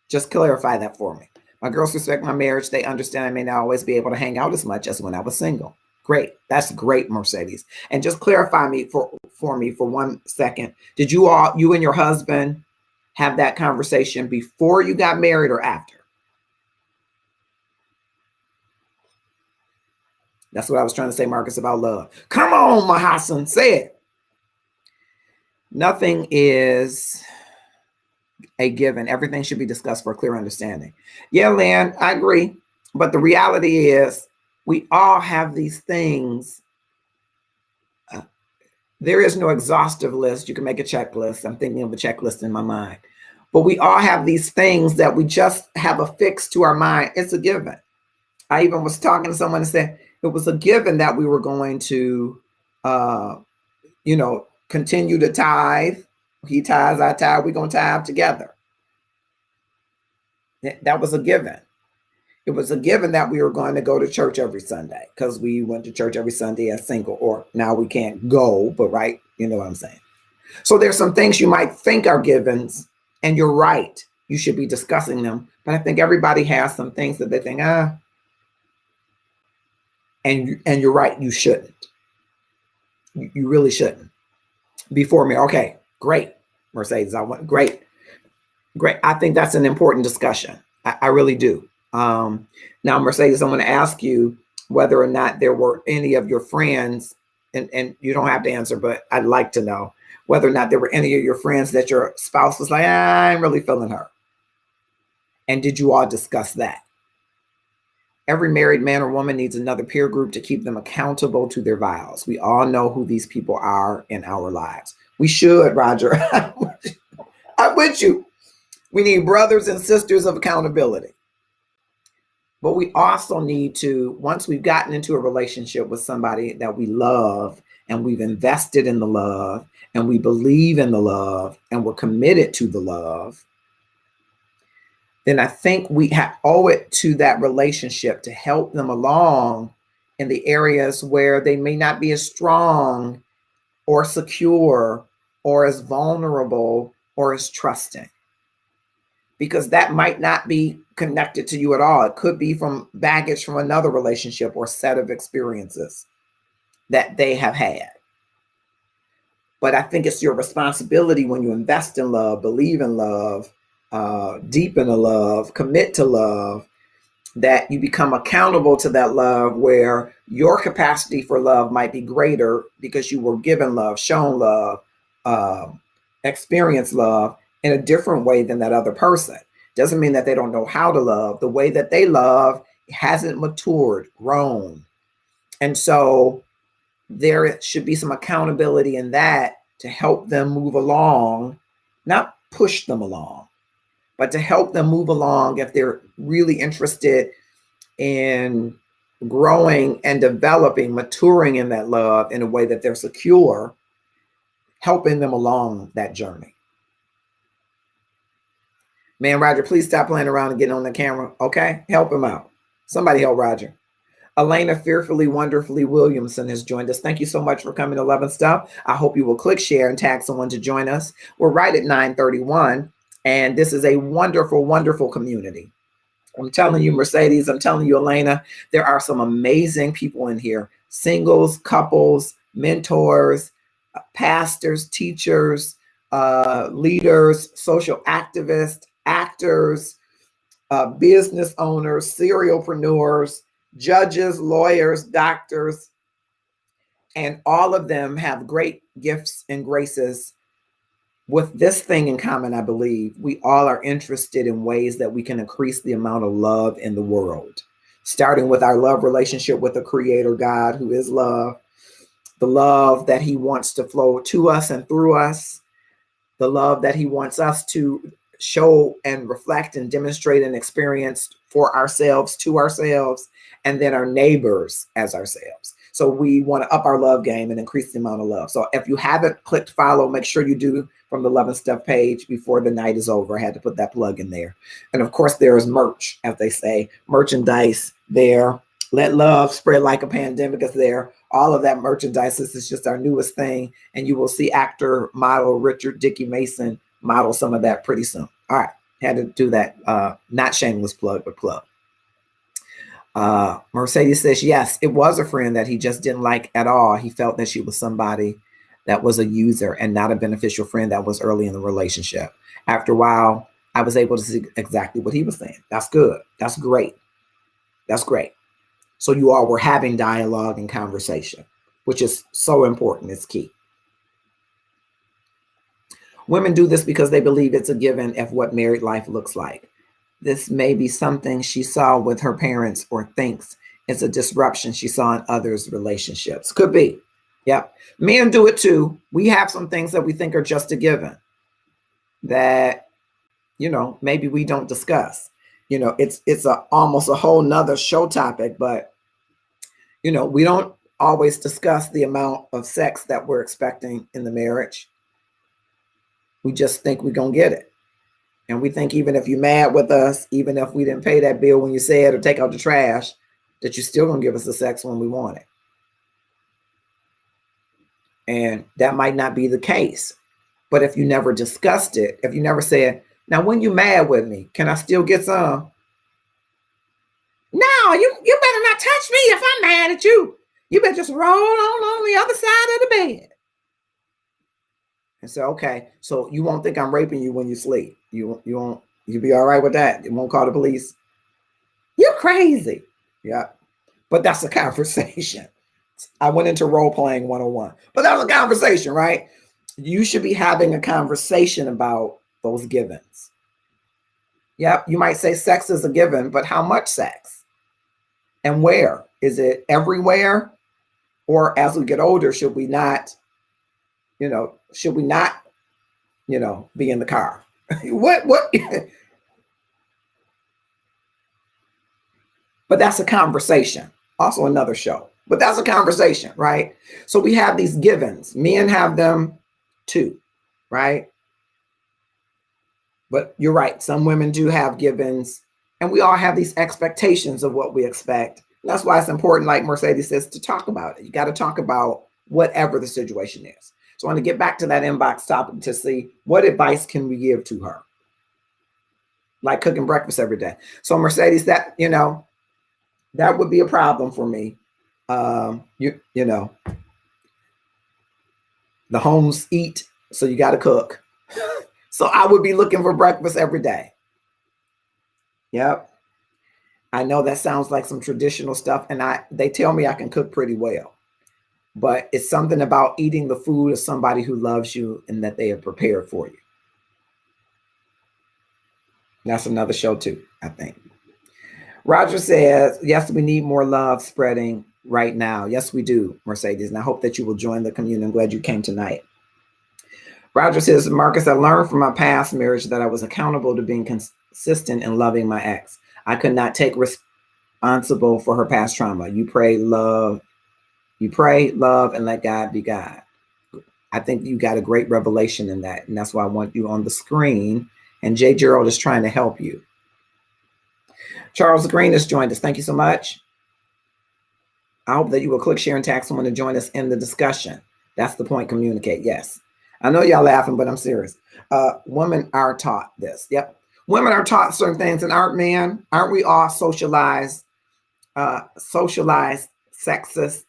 Just clarify that for me. My girls respect my marriage. They understand I may not always be able to hang out as much as when I was single. Great. That's great, Mercedes. And just clarify me for me for 1 second. Did you and your husband have that conversation before you got married or after? That's what I was trying to say, Marcus, about love. Come on, Mahassan, say it. Nothing is a given. Everything should be discussed for a clear understanding. Yeah, Lan, I agree. But the reality is we all have these things. There is no exhaustive list. You can make a checklist. I'm thinking of a checklist in my mind. But we all have these things that we just have affixed to our mind. It's a given. I even was talking to someone and said it was a given that we were going to, continue to tithe. He tithes, I tithe. We're going to tithe together. That was a given. It was a given that we were going to go to church every Sunday because we went to church every Sunday as single, or now we can't go, but right, you know what I'm saying? So there's some things you might think are givens, and you're right. You should be discussing them. But I think everybody has some things that they think, and you're right, you shouldn't. You really shouldn't. Before me, okay, great, Mercedes. Great. I think that's an important discussion. I really do. Now, Mercedes, I'm going to ask you whether or not there were any of your friends, and you don't have to answer, but I'd like to know whether or not there were any of your friends that your spouse was like, I'm really feeling her. And did you all discuss that? Every married man or woman needs another peer group to keep them accountable to their vows. We all know who these people are in our lives. We should, Roger. I'm with you. We need brothers and sisters of accountability. But we also need to, once we've gotten into a relationship with somebody that we love and we've invested in the love and we believe in the love and we're committed to the love, then I think we owe it to that relationship to help them along in the areas where they may not be as strong or secure or as vulnerable or as trusting. Because that might not be connected to you at all. It could be from baggage from another relationship or set of experiences that they have had. But I think it's your responsibility when you invest in love, believe in love, deepen the love, commit to love, that you become accountable to that love where your capacity for love might be greater because you were given love, shown love, experienced love in a different way than that other person. Doesn't mean that they don't know how to love. The way that they love hasn't matured, grown. And so there should be some accountability in that to help them move along, not push them along, but to help them move along if they're really interested in growing and developing, maturing in that love in a way that they're secure, helping them along that journey. Man, Roger, please stop playing around and getting on the camera, okay? Help him out. Somebody help Roger. Elena Fearfully Wonderfully Williamson has joined us. Thank you so much for coming to Love and Stuff. I hope you will click share and tag someone to join us. We're right at 9:31, and this is a wonderful, wonderful community. I'm telling you, Mercedes, I'm telling you, Elena, there are some amazing people in here. Singles, couples, mentors, pastors, teachers, leaders, social activists, actors, business owners, serialpreneurs, judges, lawyers, doctors, and all of them have great gifts and graces with this thing in common. I believe we all are interested in ways that we can increase the amount of love in the world, starting with our love relationship with the Creator God, who is love, the love that He wants to flow to us and through us, the love that He wants us to show and reflect and demonstrate and experience for ourselves, to ourselves, and then our neighbors as ourselves. So we want to up our love game and increase the amount of love. So if you haven't clicked follow, make sure you do from the Love and Stuff page before the night is over. I had to put that plug in there. And of course, there is merch, as they say, merchandise there. Let love spread like a pandemic is there. All of that merchandise. This is just our newest thing. And you will see actor, model Richard Dickey Mason model some of that pretty soon. All right. Had to do that. Not shameless plug, but plug. Mercedes says, yes, it was a friend that he just didn't like at all. He felt that she was somebody that was a user and not a beneficial friend that was early in the relationship. After a while, I was able to see exactly what he was saying. That's good. That's great. That's great. So you all were having dialogue and conversation, which is so important. It's key. Women do this because they believe it's a given of what married life looks like. This may be something she saw with her parents or thinks it's a disruption she saw in others' relationships. Could be. Yep. Men do it too. We have some things that we think are just a given that, maybe we don't discuss. It's almost a whole nother show topic, but, we don't always discuss the amount of sex that we're expecting in the marriage. We just think we're going to get it. And we think even if you're mad with us, even if we didn't pay that bill when you said or take out the trash, that you're still going to give us the sex when we want it. And that might not be the case. But if you never discussed it, if you never said, now when you're mad with me, can I still get some? No, you better not touch me if I'm mad at you. You better just roll on the other side of the bed. And say, okay, so you won't think I'm raping you when you sleep. You'll be all right with that. You won't call the police. You're crazy. Yeah. But that's a conversation. I went into role playing 101, but that was a conversation, right? You should be having a conversation about those givens. Yep. You might say sex is a given, but how much sex and where? Is it everywhere? Or as we get older, should we not be in the car? What? But that's a conversation. Also another show. But that's a conversation, right? So we have these givens. Men have them too, right? But you're right. Some women do have givens. And we all have these expectations of what we expect. And that's why it's important, like Mercedes says, to talk about it. You got to talk about whatever the situation is. So I want to get back to that inbox topic to see what advice can we give to her. Like cooking breakfast every day. So Mercedes, that would be a problem for me. The homes eat, so you got to cook. So I would be looking for breakfast every day. Yep. I know that sounds like some traditional stuff, and they tell me I can cook pretty well. But it's something about eating the food of somebody who loves you and that they are prepared for you. That's another show too, I think. Roger says, yes, we need more love spreading right now. Yes, we do, Mercedes. And I hope that you will join the community. I'm glad you came tonight. Roger says, Marcus, I learned from my past marriage that I was accountable to being consistent in loving my ex. I could not take responsible for her past trauma. You pray, love, and let God be God. I think you got a great revelation in that. And that's why I want you on the screen. And Jay Gerald is trying to help you. Charles Green has joined us. Thank you so much. I hope that you will click share and tag someone to join us in the discussion. That's the point. Communicate. Yes. I know y'all laughing, but I'm serious. Women are taught this. Yep. Women are taught certain things, and aren't we all socialized sexist?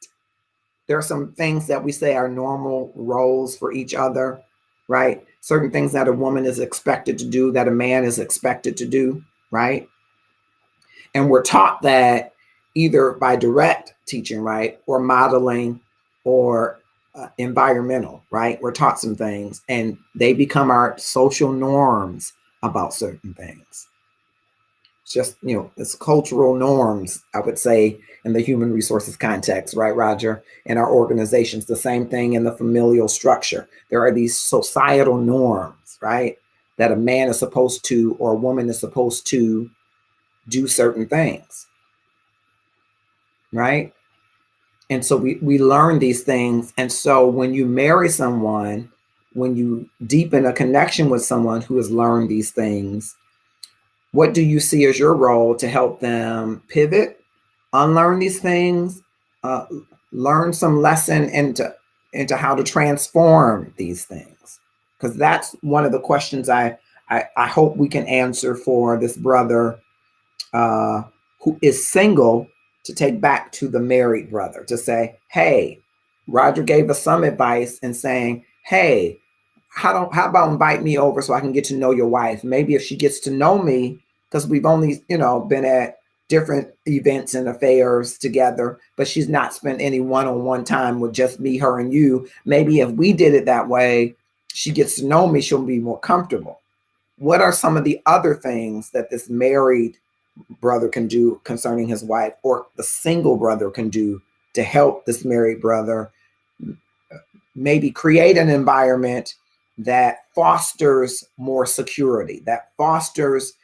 There are some things that we say are normal roles for each other, right? Certain things that a woman is expected to do that a man is expected to do, right? And we're taught that either by direct teaching, right, or modeling, or environmental, right? We're taught some things and they become our social norms about certain things. It's just, it's cultural norms, I would say, in the human resources context, right, Roger? In our organizations, the same thing in the familial structure. There are these societal norms, right, that a man is supposed to, or a woman is supposed to do certain things, right? And so we learn these things. And so when you marry someone, when you deepen a connection with someone who has learned these things, what do you see as your role to help them pivot, unlearn these things, uh, learn some lesson into how to transform these things? Because that's one of the questions I hope we can answer for this brother who is single, to take back to the married brother, to say, hey, Roger gave us some advice in saying, hey, how about invite me over so I can get to know your wife? Maybe if she gets to know me, because we've only, been at different events and affairs together, but she's not spent any one-on-one time with just me, her, and you. Maybe if we did it that way, she gets to know me, she'll be more comfortable. What are some of the other things that this married brother can do concerning his wife, or the single brother can do to help this married brother maybe create an environment that fosters more security, that fosters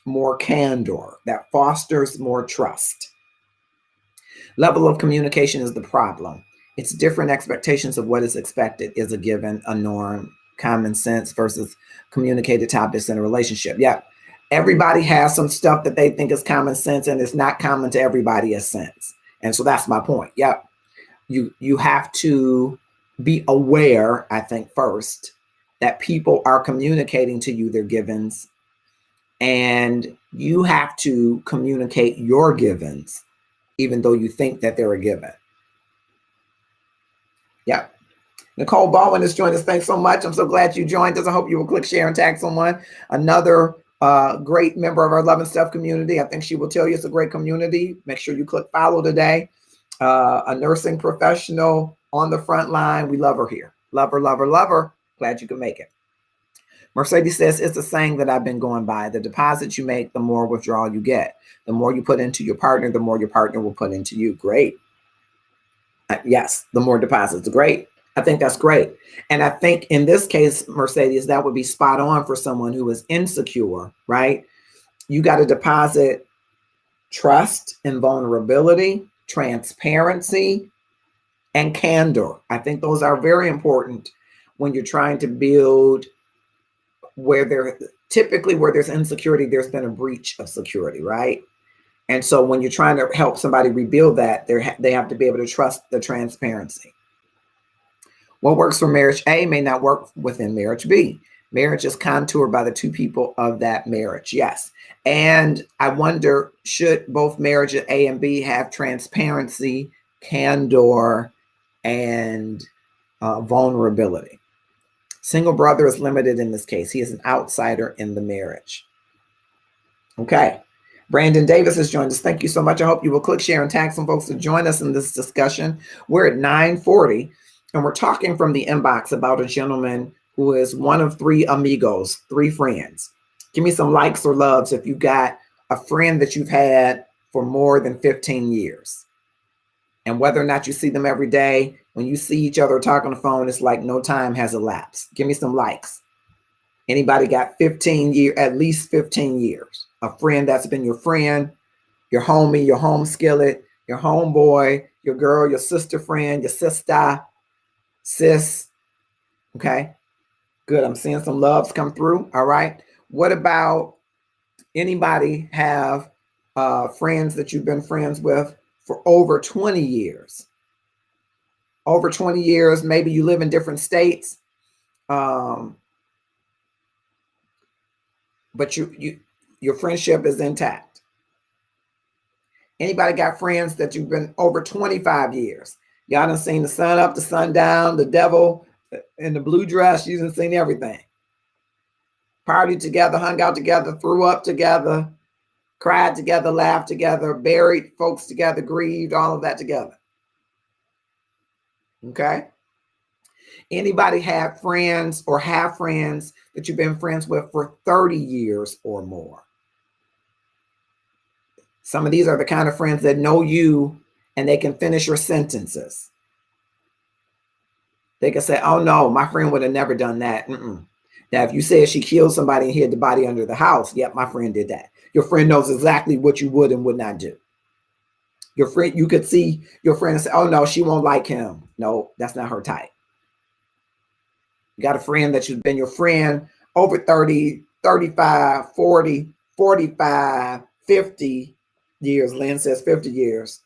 more candor, that fosters more trust? Level of communication is the problem. It's different expectations of what is expected is a given, a norm, common sense versus communicated topics in a relationship. Yeah, everybody has some stuff that they think is common sense, and it's not common to everybody as sense. And so that's my point. Yep. You have to be aware, I think, first, that people are communicating to you their givens, and you have to communicate your givens, even though you think that they're a given. Yeah. Nicole Baldwin has joined us. Thanks so much. I'm so glad you joined us. I hope you will click share and tag someone. Another great member of our Love and Stuff community. I think she will tell you it's a great community. Make sure you click follow today. A nursing professional on the front line. We love her here. Love her, love her, love her. Glad you could make it. Mercedes says, it's a saying that I've been going by. The deposit you make, the more withdrawal you get. The more you put into your partner, the more your partner will put into you. Great. Yes, the more deposits. Great. I think that's great. And I think in this case, Mercedes, that would be spot on for someone who is insecure, right? You got to deposit trust and vulnerability, transparency, and candor. I think those are very important when you're trying to build where there's insecurity, there's been a breach of security, right? And so when you're trying to help somebody rebuild that, they have to be able to trust the transparency. What works for marriage A may not work within marriage B. Marriage is contoured by the two people of that marriage. Yes. And I wonder, should both marriage A and B have transparency, candor, and vulnerability? Single brother is limited in this case. He is an outsider in the marriage. Okay. Brandon Davis has joined us. Thank you so much. I hope you will click share and tag some folks to join us in this discussion. We're at 9:40. And we're talking from the inbox about a gentleman who is one of three amigos, three friends. Give me some likes or loves if you've got a friend that you've had for more than 15 years. And whether or not you see them every day, when you see each other talk on the phone, it's like no time has elapsed. Give me some likes. Anybody got 15 years, at least 15 years? A friend that's been your friend, your homie, your home skillet, your homeboy, your girl, your sister friend, your sister, sis. Okay, good. I'm seeing some loves come through. All right. What about anybody have friends that you've been friends with for over 20 years? Over 20 years, maybe you live in different states, but your friendship is intact. Anybody got friends that you've been over 25 years? Y'all done seen the sun up, the sun down, the devil in the blue dress. You done seen everything. Partied together, hung out together, threw up together, cried together, laughed together, buried folks together, grieved, all of that together. Okay? Anybody have friends or have friends that you've been friends with for 30 years or more? Some of these are the kind of friends that know you and they can finish your sentences. They can say, oh no, my friend would have never done that. Now, if you said she killed somebody and hid the body under the house, yep, my friend did that. Your friend knows exactly what you would and would not do. Your friend, you could see your friend and say, oh no, she won't like him. No, that's not her type. You got a friend that you've been your friend over 30, 35, 40, 45, 50 years. Lynn says 50 years.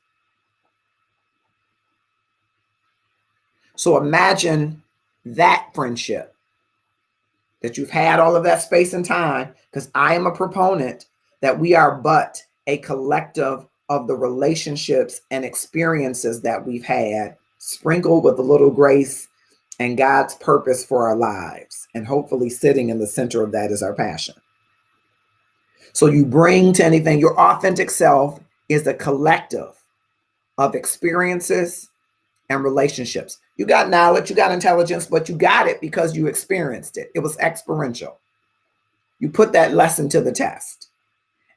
So imagine that friendship that you've had all of that space and time, because I am a proponent that we are but a collective of the relationships and experiences that we've had, sprinkled with a little grace and God's purpose for our lives. And hopefully sitting in the center of that is our passion. So you bring to anything, your authentic self is a collective of experiences and relationships. You got knowledge, you got intelligence, but you got it because you experienced it. It was experiential. You put that lesson to the test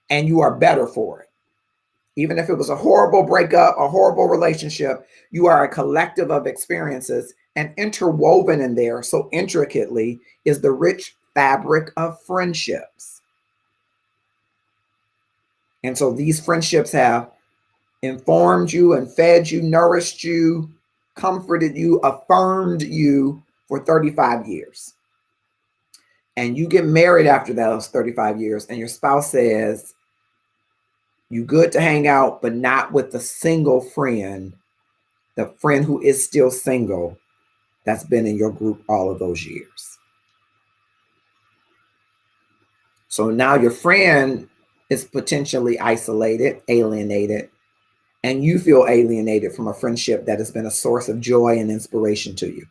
and you are better for it. Even if it was a horrible breakup, a horrible relationship, you are a collective of experiences, and interwoven in there so intricately is the rich fabric of friendships. And so these friendships have informed you and fed you, nourished you, comforted you, affirmed you for 35 years. And you get married after those 35 years and your spouse says, you good to hang out, but not with the single friend, the friend who is still single that's been in your group all of those years. So now your friend is potentially isolated, alienated, and you feel alienated from a friendship that has been a source of joy and inspiration to you.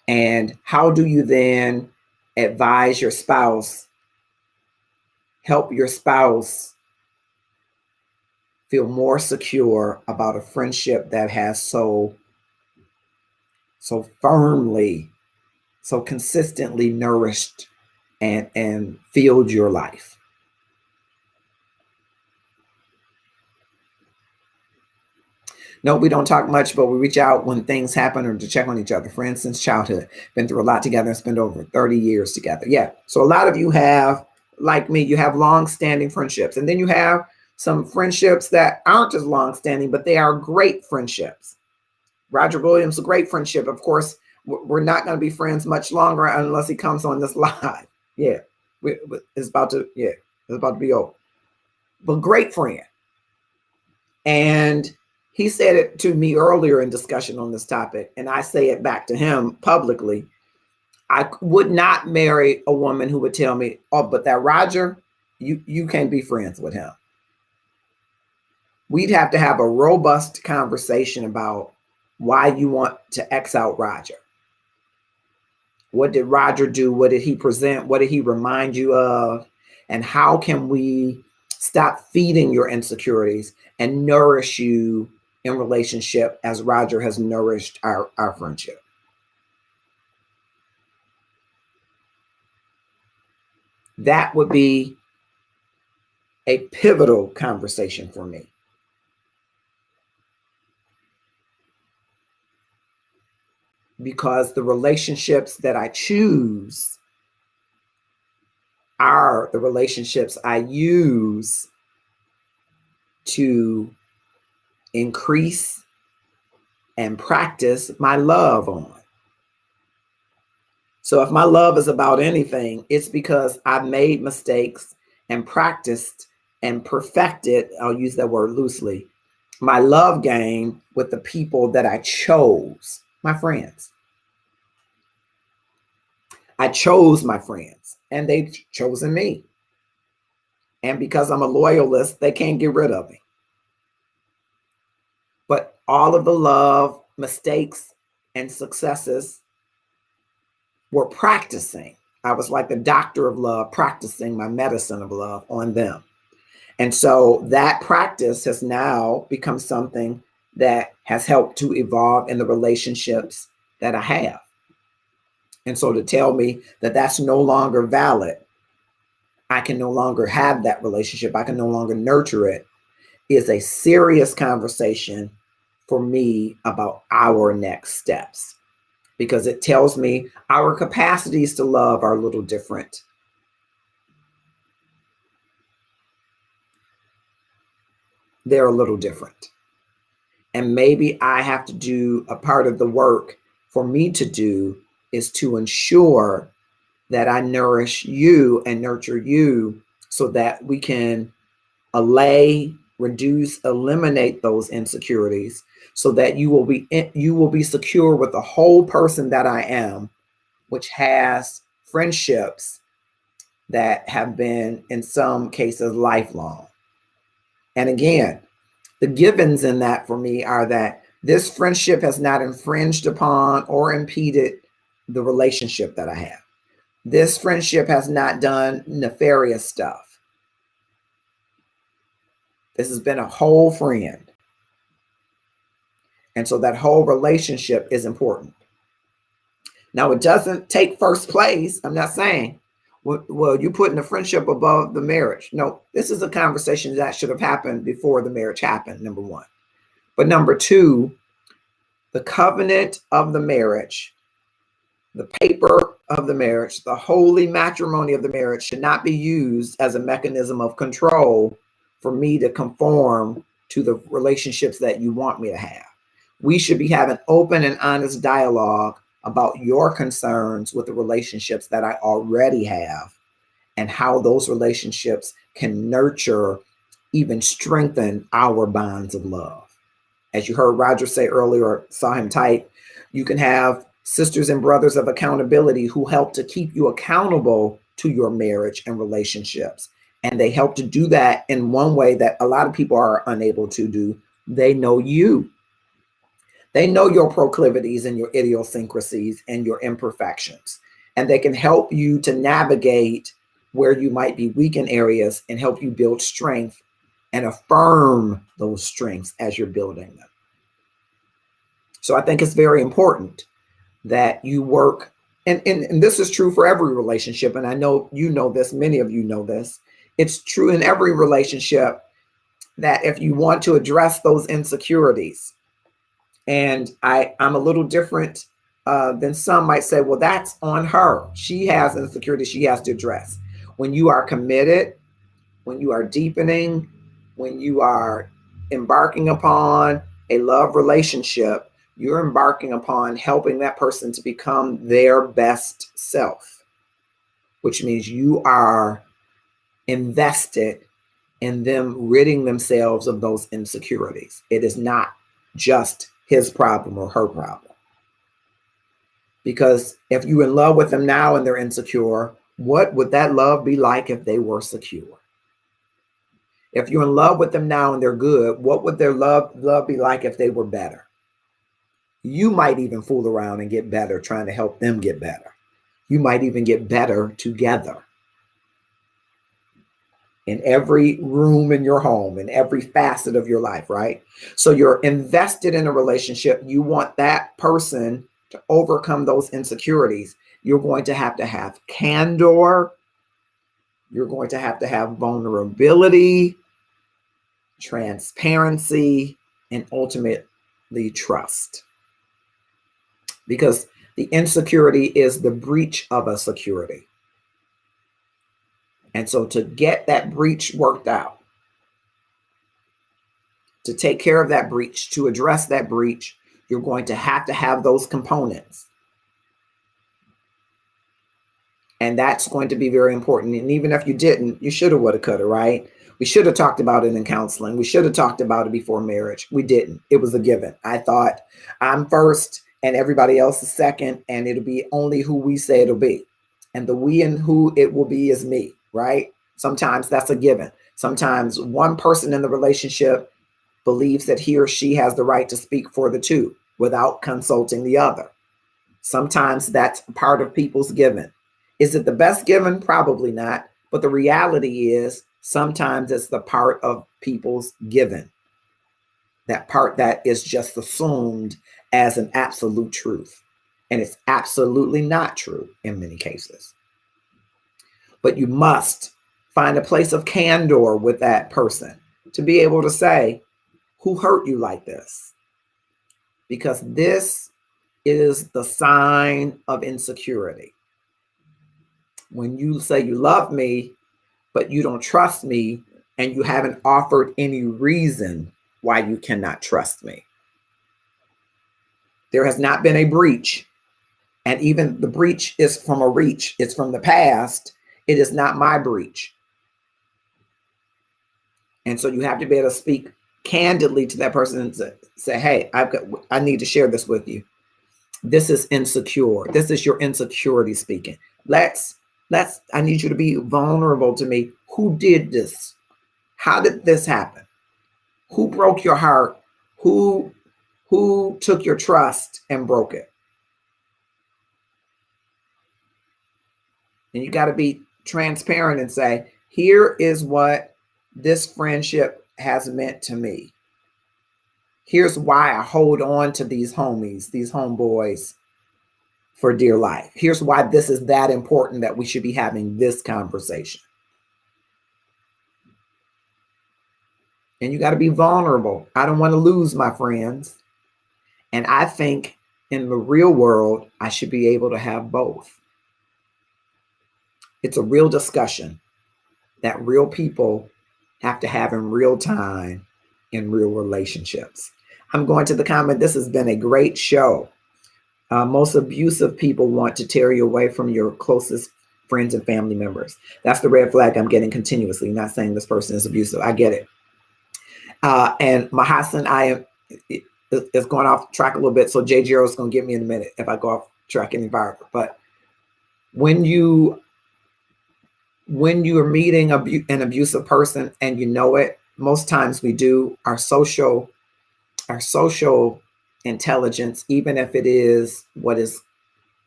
And how do you then advise your spouse, help your spouse feel more secure about a friendship that has so firmly, so consistently nourished and filled your life? No, we don't talk much, but we reach out when things happen or to check on each other. For instance, childhood, been through a lot together and spent over 30 years together. Yeah. So a lot of you have, like me, you have long-standing friendships. And then you have some friendships that aren't as long-standing, but they are great friendships. Roger Williams, a great friendship. Of course, we're not going to be friends much longer unless he comes on this live. Yeah. It's about to be over. But great friend. And he said it to me earlier in discussion on this topic, and I say it back to him publicly. I would not marry a woman who would tell me, oh, but that Roger, you can't be friends with him. We'd have to have a robust conversation about why you want to X out Roger. What did Roger do? What did he present? What did he remind you of? And how can we stop feeding your insecurities and nourish you in relationship as Roger has nourished our friendship? That would be a pivotal conversation for me. Because the relationships that I choose are the relationships I use to increase and practice my love on. So if my love is about anything, it's because I've made mistakes and practiced and perfected, I'll use that word loosely, my love game with the people that I chose, my friends. I chose my friends and they've chosen me. And because I'm a loyalist, they can't get rid of me. But all of the love, mistakes, and successes were practicing. I was like the doctor of love, practicing my medicine of love on them. And so that practice has now become something that has helped to evolve in the relationships that I have. And so to tell me that that's no longer valid, I can no longer have that relationship, I can no longer nurture it, is a serious conversation for me about our next steps, because it tells me our capacities to love are a little different. They're a little different. And maybe I have to do a part of the work for me to do is to ensure that I nourish you and nurture you so that we can allay, reduce, eliminate those insecurities so that you will be secure with the whole person that I am, which has friendships that have been in some cases lifelong. And again, the givens in that for me are that this friendship has not infringed upon or impeded the relationship that I have. This friendship has not done nefarious stuff. This has been a whole friend. And so that whole relationship is important. Now, it doesn't take first place. I'm not saying, well, you're putting the friendship above the marriage. No, this is a conversation that should have happened before the marriage happened, number one. But number two, the covenant of the marriage, the paper of the marriage, the holy matrimony of the marriage should not be used as a mechanism of control for me to conform to the relationships that you want me to have. We should be having open and honest dialogue about your concerns with the relationships that I already have and how those relationships can nurture, even strengthen our bonds of love. As you heard Roger say earlier, saw him type, you can have sisters and brothers of accountability who help to keep you accountable to your marriage and relationships. And they help to do that in one way that a lot of people are unable to do. They know you. They know your proclivities and your idiosyncrasies and your imperfections. And they can help you to navigate where you might be weak in areas and help you build strength and affirm those strengths as you're building them. So I think it's very important that you work, and this is true for every relationship, and I know you know this, many of you know this. It's true in every relationship that if you want to address those insecurities, and I'm a little different than some might say, well, that's on her. She has insecurity she has to address. When you are committed, when you are deepening, when you are embarking upon a love relationship, you're embarking upon helping that person to become their best self, which means you are invested in them ridding themselves of those insecurities. It is not just his problem or her problem. Because if you're in love with them now and they're insecure, what would that love be like if they were secure? If you're in love with them now and they're good, what would their love be like if they were better? You might even fool around and get better trying to help them get better. You might even get better together. In every room in your home, in every facet of your life, right? So you're invested in a relationship. You want that person to overcome those insecurities. You're going to have candor. You're going to have vulnerability, transparency, and ultimately trust. Because the insecurity is the breach of a security. And so to get that breach worked out, to take care of that breach, to address that breach, you're going to have those components. And that's going to be very important. And even if you didn't, you should have, would have, could have, right? We should have talked about it in counseling. We should have talked about it before marriage. We didn't. It was a given. I thought I'm first and everybody else is second, and it'll be only who we say it'll be. And the we and who it will be is me, right? Sometimes that's a given. Sometimes one person in the relationship believes that he or she has the right to speak for the two without consulting the other. Sometimes that's part of people's given. Is it the best given? Probably not. But the reality is sometimes it's the part of people's given, that part that is just assumed as an absolute truth. And it's absolutely not true in many cases. But you must find a place of candor with that person to be able to say, who hurt you like this? Because this is the sign of insecurity. When you say you love me, but you don't trust me, and you haven't offered any reason why you cannot trust me. There has not been a breach. And even the breach is from a reach. It's from the past. It is not my breach. And so you have to be able to speak candidly to that person and say, hey, I need to share this with you. This is insecure. This is your insecurity speaking. I need you to be vulnerable to me. Who did this? How did this happen? Who broke your heart? Who took your trust and broke it? And you got to be transparent and say, here is what this friendship has meant to me. Here's why I hold on to these homies, these homeboys for dear life. Here's why this is that important that we should be having this conversation. And you got to be vulnerable. I don't want to lose my friends. And I think in the real world, I should be able to have both. It's a real discussion that real people have to have in real time in real relationships. I'm going to the comment. This has been a great show. Most abusive people want to tear you away from your closest friends and family members. That's the red flag I'm getting continuously. Not saying this person is abusive. I get it. And Mahasan, is going off track a little bit. So J. Jero is going to get me in a minute if I go off track any farther. But when you are meeting an abusive person and you know it, most times we do, our social intelligence, even if it is what is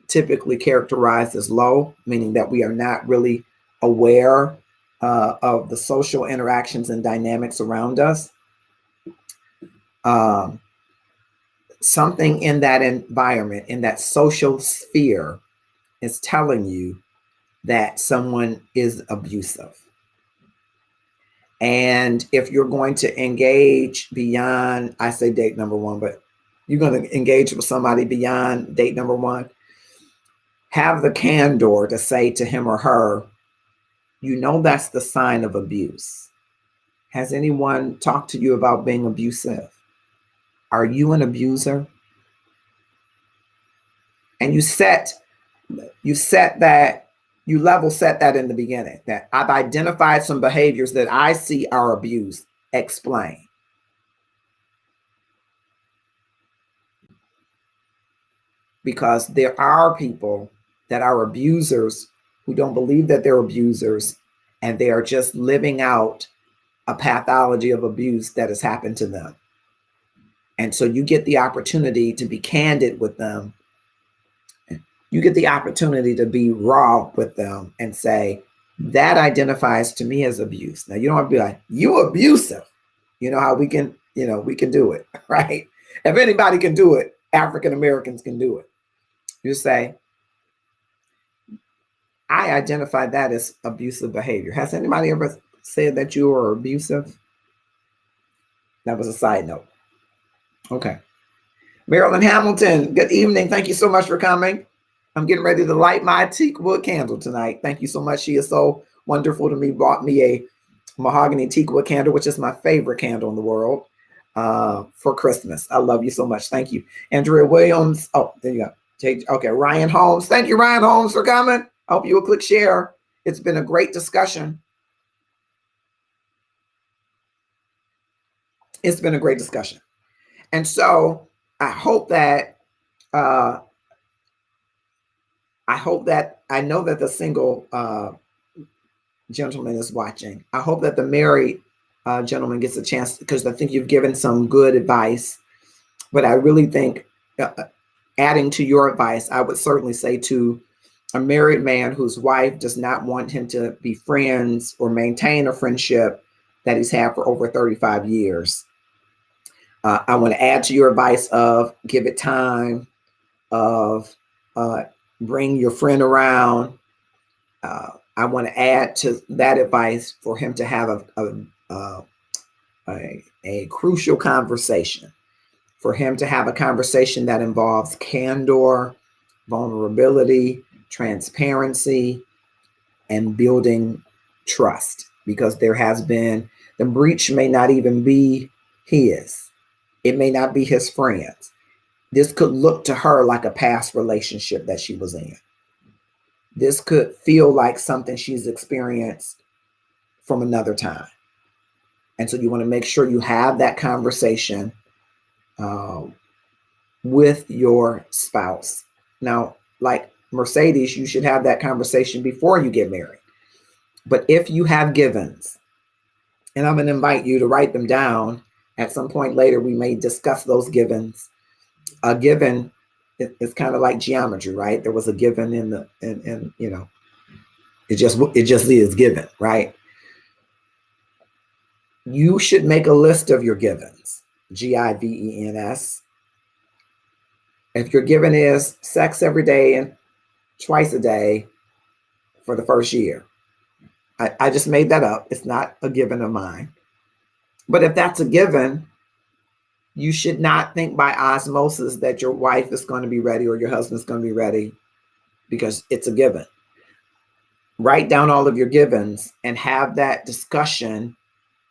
typically characterized as low, meaning that we are not really aware of the social interactions and dynamics around us. Something in that environment, in that social sphere, is telling you that someone is abusive. And if you're going to engage beyond, I say date number one, but you're going to engage with somebody beyond date number one, have the candor to say to him or her, you know, that's the sign of abuse. Has anyone talked to you about being abusive? Are you an abuser? And you level set that in the beginning, that I've identified some behaviors that I see are abuse. Explain. Because there are people that are abusers who don't believe that they're abusers, and they are just living out a pathology of abuse that has happened to them. And so you get the opportunity to be candid with them. You get the opportunity to be raw with them and say, that identifies to me as abuse. Now, you don't have to be like, you abusive. You know how we can do it, right? If anybody can do it, African Americans can do it. You say, I identify that as abusive behavior. Has anybody ever said that you are abusive? That was a side note. Okay. Marilyn Hamilton, good evening. Thank you so much for coming. I'm getting ready to light my teak wood candle tonight. Thank you so much. She is so wonderful to me. Bought me a mahogany teak wood candle, which is my favorite candle in the world, for Christmas. I love you so much. Thank you. Andrea Williams. Oh, there you go. Okay, Ryan Holmes. Thank you, Ryan Holmes, for coming. I hope you will click share. It's been a great discussion. It's been a great discussion. And so I hope that I know that the single gentleman is watching. I hope that the married gentleman gets a chance, because I think you've given some good advice. But I really think, adding to your advice, I would certainly say to a married man whose wife does not want him to be friends or maintain a friendship that he's had for over 35 years. I want to add to your advice of give it time, of bring your friend around. I want to add to that advice for him to have a crucial conversation, for him to have a conversation that involves candor, vulnerability, transparency, and building trust, because there has been, the breach may not even be his. It may not be his friends. This could look to her like a past relationship that she was in. This could feel like something she's experienced from another time. And so you want to make sure you have that conversation with your spouse. Now, like Mercedes, you should have that conversation before you get married. But if you have givens, and I'm going to invite you to write them down at some point later, we may discuss those givens. A given is kind of like geometry, right? There was a given in the, and you know, it just is given, right? You should make a list of your givens, GIVENS. If your given is sex every day and twice a day for the first year, I just made that up. It's not a given of mine. But if that's a given, you should not think by osmosis that your wife is going to be ready or your husband's going to be ready, because it's a given. Write down all of your givens and have that discussion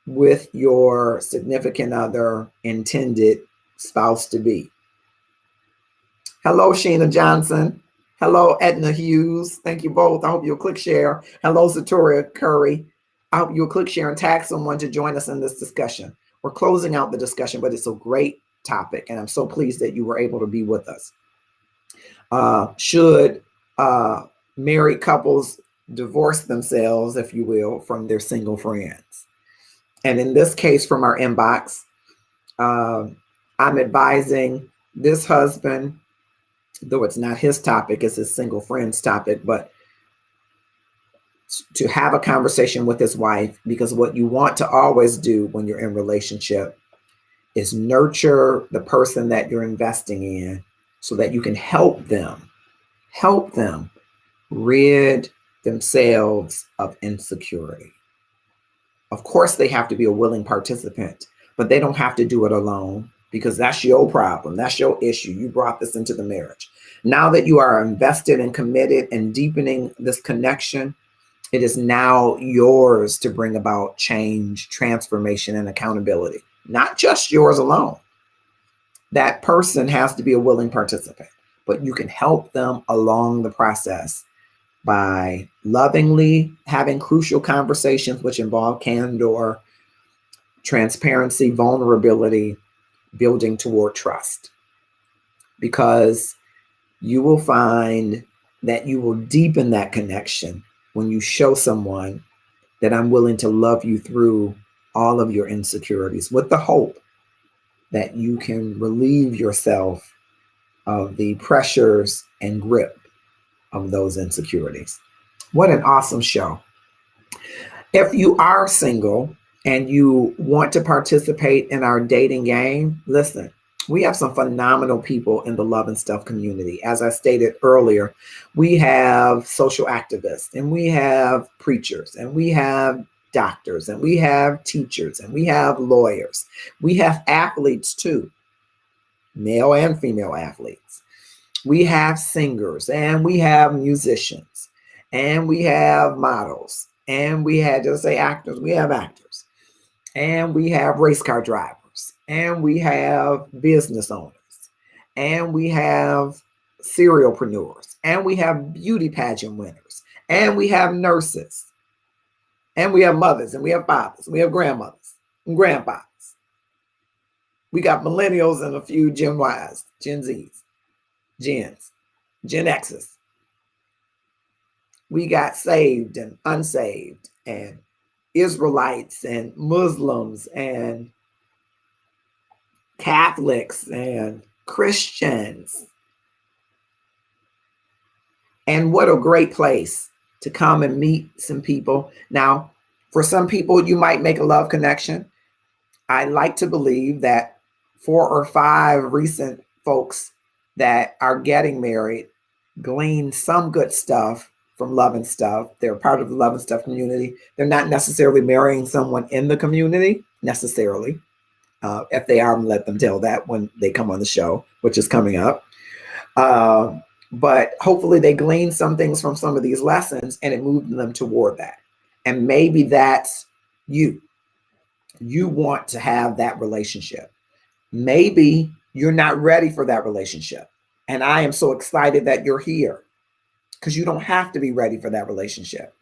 with your significant other, intended spouse to be. Hello, Sheena Johnson. Hello, Edna Hughes. Thank you both. I hope you'll click share. Hello, Satoria Curry. I hope you'll click share and tag someone to join us in this discussion. We're closing out the discussion, but it's a great topic, and I'm so pleased that you were able to be with us. Should married couples divorce themselves, if you will, from their single friends? And in this case, from our inbox, I'm advising this husband, though it's not his topic, it's his single friend's topic, but to have a conversation with his wife, because what you want to always do when you're in relationship is nurture the person that you're investing in so that you can help them rid themselves of insecurity. Of course, they have to be a willing participant, but they don't have to do it alone, because that's your problem. That's your issue. You brought this into the marriage. Now that you are invested and committed and deepening this connection, it is now yours to bring about change, transformation, and accountability, not just yours alone. That person has to be a willing participant, but you can help them along the process by lovingly having crucial conversations which involve candor, transparency, vulnerability, building toward trust. Because you will find that you will deepen that connection when you show someone that I'm willing to love you through all of your insecurities, with the hope that you can relieve yourself of the pressures and grip of those insecurities. What an awesome show. If you are single and you want to participate in our dating game, listen, we have some phenomenal people in the Love and Stuff community. As I stated earlier, we have social activists, and we have preachers, and we have doctors, and we have teachers, and we have lawyers. We have athletes too, male and female athletes. We have singers, and we have musicians, and we have models, and we had to say actors, we have actors, and we have race car drivers, and we have business owners, and we have serialpreneurs, and we have beauty pageant winners, and we have nurses, and we have mothers, and we have fathers, and we have grandmothers and grandfathers. We got millennials and a few Gen Ys, Gen Zs, Gens, Gen Xs. We got saved and unsaved, and Israelites and Muslims and Catholics and Christians. And what a great place to come and meet some people. Now, for some people, you might make a love connection. I like to believe that 4 or 5 recent folks that are getting married glean some good stuff from Love and Stuff. They're part of the Love and Stuff community. They're not necessarily marrying someone in the community necessarily. If they are, let them tell that when they come on the show, which is coming up. But hopefully they glean some things from some of these lessons and it moved them toward that. And maybe that's you. You want to have that relationship. Maybe you're not ready for that relationship. And I am so excited that you're here because you don't have to be ready for that relationship.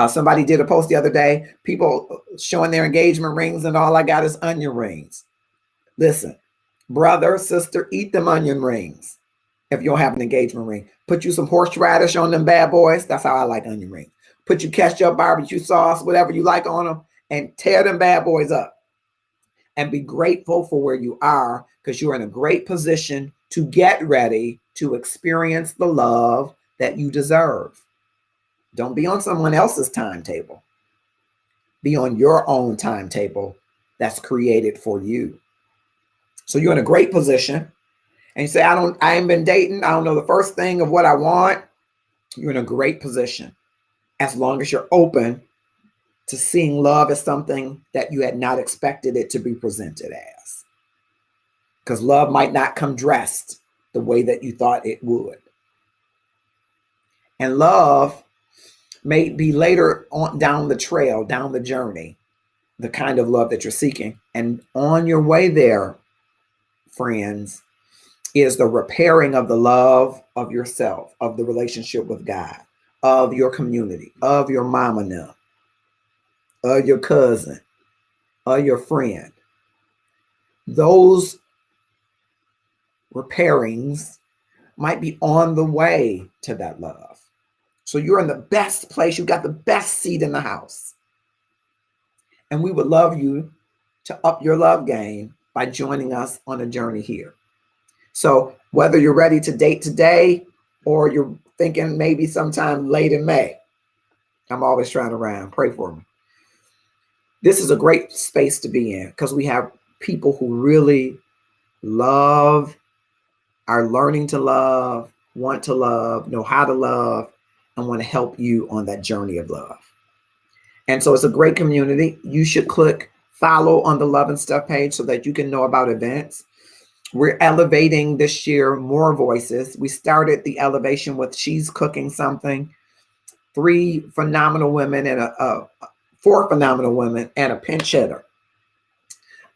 Somebody did a post the other day, people showing their engagement rings and all I got is onion rings. Listen, brother, sister, eat them onion rings. If you don't have an engagement ring, put you some horseradish on them bad boys. That's how I like onion rings. Put you ketchup, barbecue sauce, whatever you like on them, and tear them bad boys up. And be grateful for where you are because you're in a great position to get ready to experience the love that you deserve. Don't be on someone else's timetable. Be on your own timetable that's created for you. So you're in a great position. And you say, I ain't been dating. I don't know the first thing of what I want. You're in a great position as long as you're open to seeing love as something that you had not expected it to be presented as. Because love might not come dressed the way that you thought it would. And love may be later on down the trail, down the journey, the kind of love that you're seeking. And on your way there, friends, is the repairing of the love of yourself, of the relationship with God, of your community, of your mama now, of your cousin, of your friend. Those repairings might be on the way to that love. So you're in the best place. You got the best seat in the house. And we would love you to up your love game by joining us on a journey here. So whether you're ready to date today or you're thinking maybe sometime late in May, I'm always trying to rhyme. Pray for me. This is a great space to be in because we have people who really love, are learning to love, want to love, know how to love, and want to help you on that journey of love. And so it's a great community. You should click follow on the Love and Stuff page so that you can know about events. We're elevating this year more voices. We started the elevation with She's Cooking Something, 3 phenomenal women and 4 phenomenal women and a pinch hitter.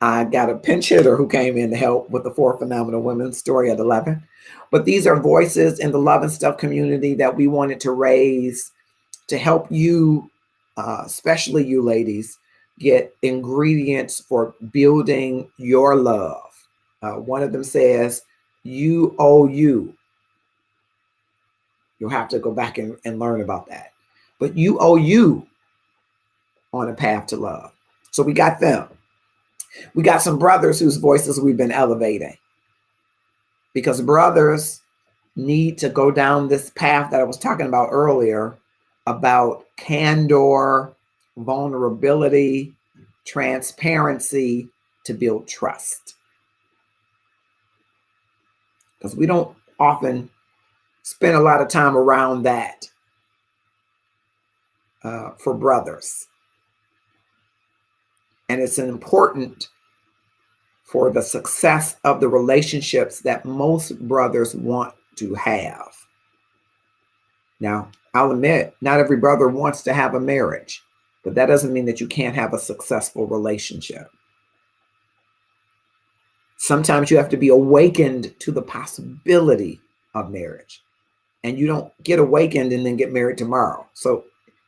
I got a pinch hitter who came in to help with the 4 phenomenal women story at 11. But these are voices in the Love and Stuff community that we wanted to raise to help you, especially you ladies, get ingredients for building your love. One of them says, you owe you. You'll have to go back and learn about that. But you owe you on a path to love. So we got them. We got some brothers whose voices we've been elevating. Because brothers need to go down this path that I was talking about earlier about candor, vulnerability, transparency to build trust. Because we don't often spend a lot of time around that for brothers. And it's important for the success of the relationships that most brothers want to have. Now, I'll admit, not every brother wants to have a marriage, but that doesn't mean that you can't have a successful relationship. Sometimes you have to be awakened to the possibility of marriage, and you don't get awakened and then get married tomorrow. So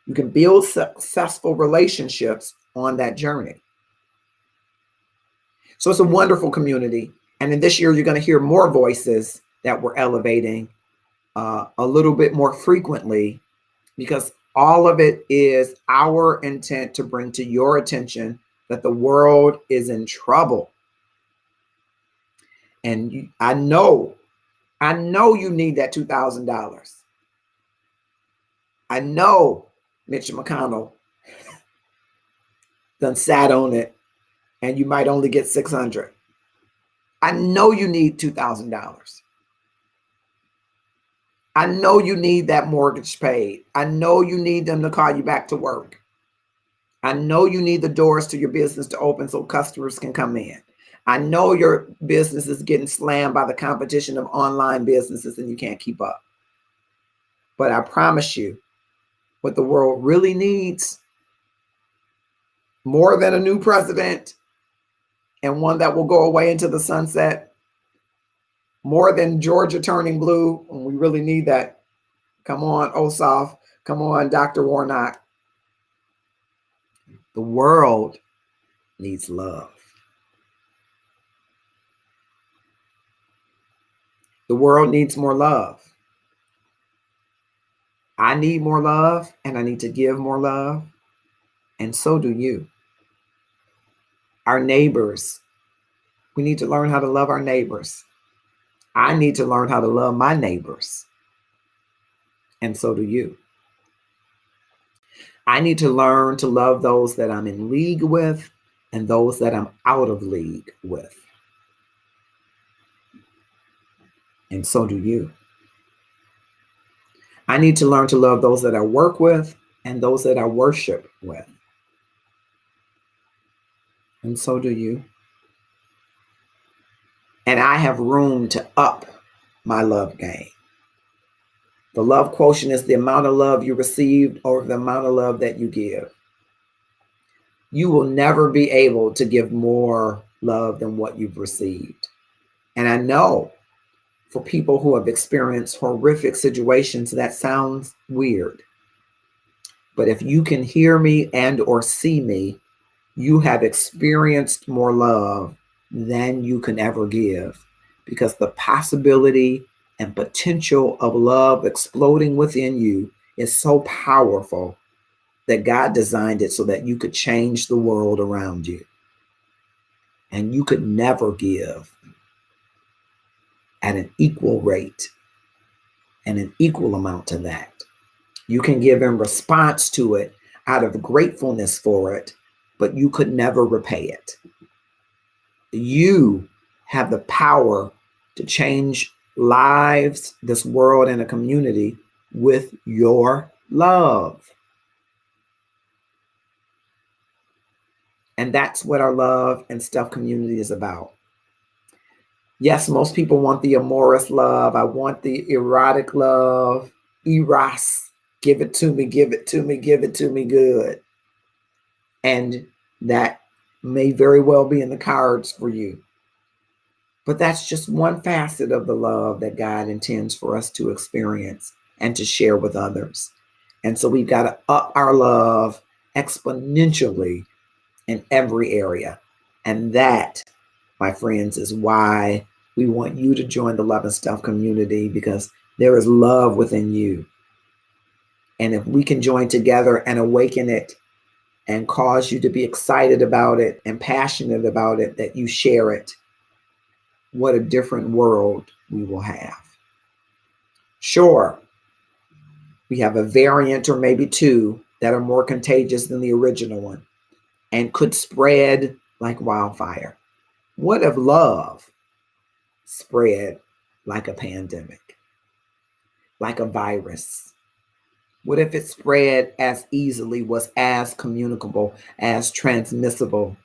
you can build successful relationships on that journey. So it's a wonderful community. And in this year, you're going to hear more voices that we're elevating a little bit more frequently because all of it is our intent to bring to your attention that the world is in trouble. And I know you need that $2,000. I know Mitch McConnell done sat on it and you might only get 600. I know you need $2,000. I know you need that mortgage paid. I know you need them to call you back to work. I know you need the doors to your business to open so customers can come in. I know your business is getting slammed by the competition of online businesses and you can't keep up. But I promise you, what the world really needs, more than a new president and one that will go away into the sunset, more than Georgia turning blue, and we really need that. Come on, Ossoff. Come on, Dr. Warnock. The world needs love. The world needs more love. I need more love, and I need to give more love, and so do you. Our neighbors, we need to learn how to love our neighbors. I need to learn how to love my neighbors, and so do you. I need to learn to love those that I'm in league with and those that I'm out of league with, and so do you. I need to learn to love those that I work with and those that I worship with, and so do you. And I have room to up my love game. The love quotient is the amount of love you receive over the amount of love that you give. You will never be able to give more love than what you've received. And I know for people who have experienced horrific situations, that sounds weird. But if you can hear me and or see me, you have experienced more love than you can ever give, because the possibility and potential of love exploding within you is so powerful that God designed it so that you could change the world around you. And you could never give at an equal rate and an equal amount to that. You can give in response to it out of gratefulness for it, but you could never repay it. You have the power to change lives, this world, and a community with your love. And that's what our Love and Stuff community is about. Yes, most people want the amorous love. I want the erotic love. Eros. Give it to me, give it to me, give it to me good. And that may very well be in the cards for you. But that's just one facet of the love that God intends for us to experience and to share with others. And so we've got to up our love exponentially in every area. And that, my friends, is why we want you to join the Love and Stuff community, because there is love within you. And if we can join together and awaken it and cause you to be excited about it and passionate about it, that you share it, what a different world we will have. Sure, we have a variant or maybe two that are more contagious than the original one and could spread like wildfire. What if love spread like a pandemic, like a virus? What if it spread as easily, was as communicable, as transmissible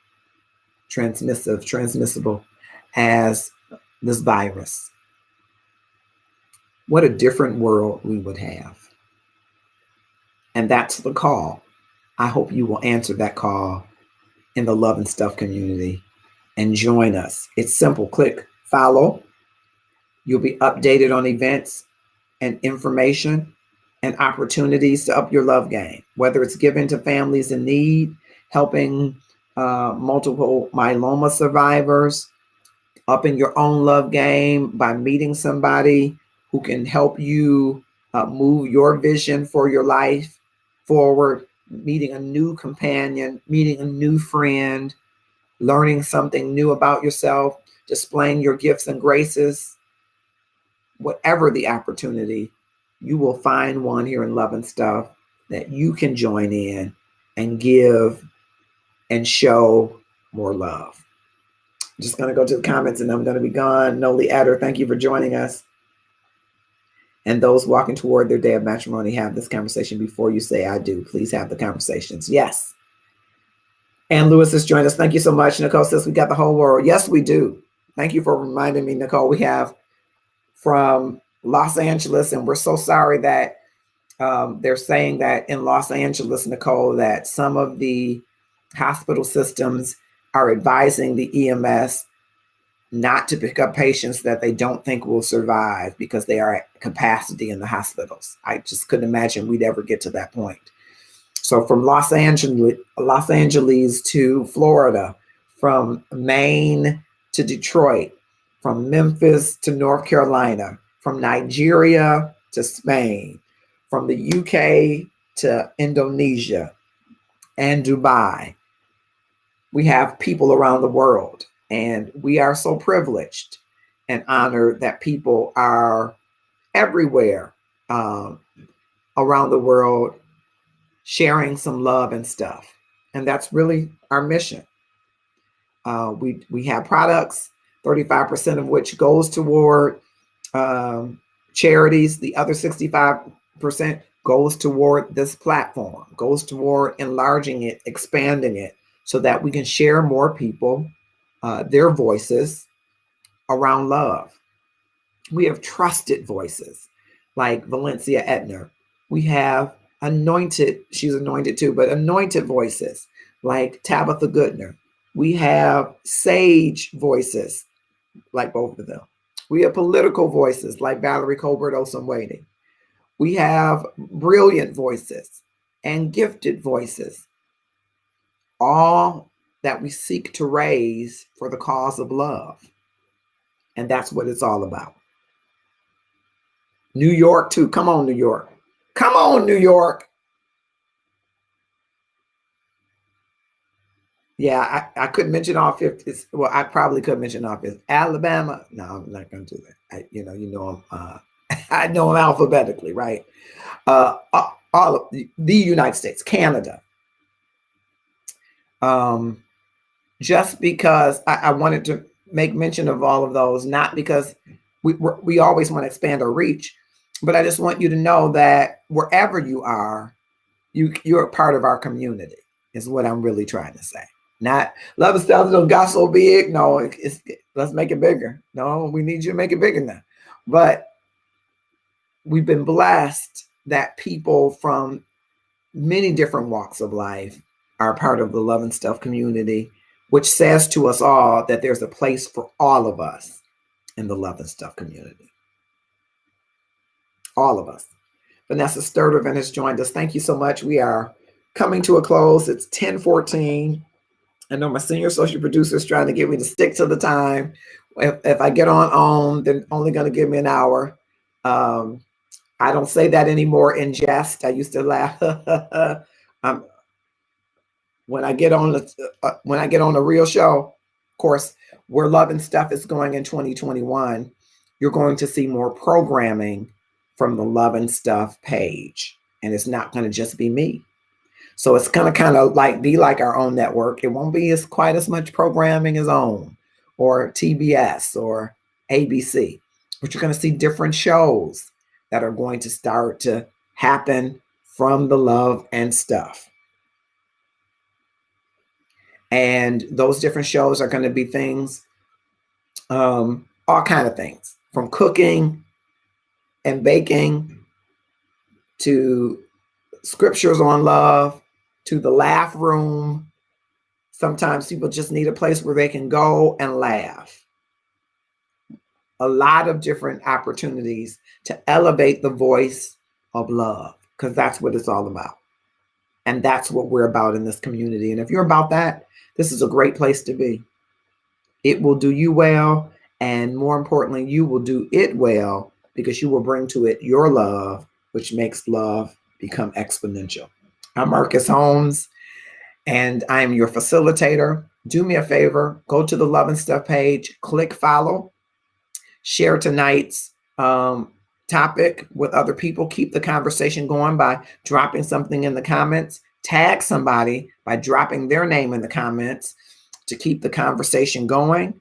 as this virus? What a different world we would have. And that's the call. I hope you will answer that call in the Love and Stuff community and join us. It's simple. Click follow. You'll be updated on events and information and opportunities to up your love game, whether it's giving to families in need, helping multiple myeloma survivors, upping your own love game by meeting somebody who can help you move your vision for your life forward, meeting a new companion, meeting a new friend, learning something new about yourself, displaying your gifts and graces, whatever the opportunity, you will find one here in Love and Stuff that you can join in and give and show more love. I'm just going to go to the comments and I'm going to be gone. Noli Adder, thank you for joining us. And those walking toward their day of matrimony, have this conversation before you say I do. Please have the conversations. Yes. And Lewis has joined us. Thank you so much. Nicole says we got the whole world. Yes, we do. Thank you for reminding me, Nicole. We have from Los Angeles, and we're so sorry that they're saying that in Los Angeles, Nicole, that some of the hospital systems are advising the EMS not to pick up patients that they don't think will survive because they are at capacity in the hospitals. I just couldn't imagine we'd ever get to that point. So from Los Angeles to Florida, from Maine to Detroit, from Memphis to North Carolina, from Nigeria to Spain, from the UK to Indonesia and Dubai. We have people around the world, and we are so privileged and honored that people are everywhere around the world sharing some love and stuff. And that's really our mission. We have products, 35% of which goes toward charities. The other 65% goes toward this platform, goes toward enlarging it, expanding it, so that we can share more people, their voices around love. We have trusted voices like Valencia Etner. We have anointed, she's anointed too, but anointed voices like Tabitha Goodner. We have sage voices like both of them. We have political voices like Valerie Colbert Osunwani. We have brilliant voices and gifted voices, all that we seek to raise for the cause of love. And that's what it's all about. New York too. Come on, New York. Come on, New York. Yeah, I couldn't mention all 50. Well, I probably could mention all 50. Alabama. No, I'm not going to do that. You know them. I know them alphabetically, right? All of the United States, Canada. Just because I wanted to make mention of all of those, not because we always want to expand our reach, but I just want you to know that wherever you are, you're a part of our community, is what I'm really trying to say. Not Love and Stuff don't got so big. No, let's make it bigger. No, we need you to make it bigger now. But we've been blessed that people from many different walks of life are part of the Love and Stuff community, which says to us all that there's a place for all of us in the Love and Stuff community. All of us. Vanessa Sturtevant has joined us. Thank you so much. We are coming to a close. It's 10:14. I know my senior associate producer is trying to get me to stick to the time. If I get on, they're only going to give me an hour. I don't say that anymore in jest. I used to laugh. When I get on a real show, of course, where Love and Stuff is going in 2021, you're going to see more programming from the Love and Stuff page, and it's not going to just be me. So it's going to kind of be like our own network. It won't be quite as much programming as OWN or TBS or ABC, but you're going to see different shows that are going to start to happen from the Love and Stuff. And those different shows are going to be things, all kind of things, from cooking and baking to scriptures on love to the laugh room. Sometimes people just need a place where they can go and laugh. A lot of different opportunities to elevate the voice of love, because that's what it's all about. And that's what we're about in this community. And if you're about that, this is a great place to be. It will do you well. And more importantly, you will do it well, because you will bring to it your love which makes love become exponential. I'm Marcus Holmes, and I am your facilitator. Do me a favor, go to the Love and Stuff page, click follow, share tonight's topic with other people. Keep the conversation going by dropping something in the comments. Tag somebody by dropping their name in the comments to keep the conversation going.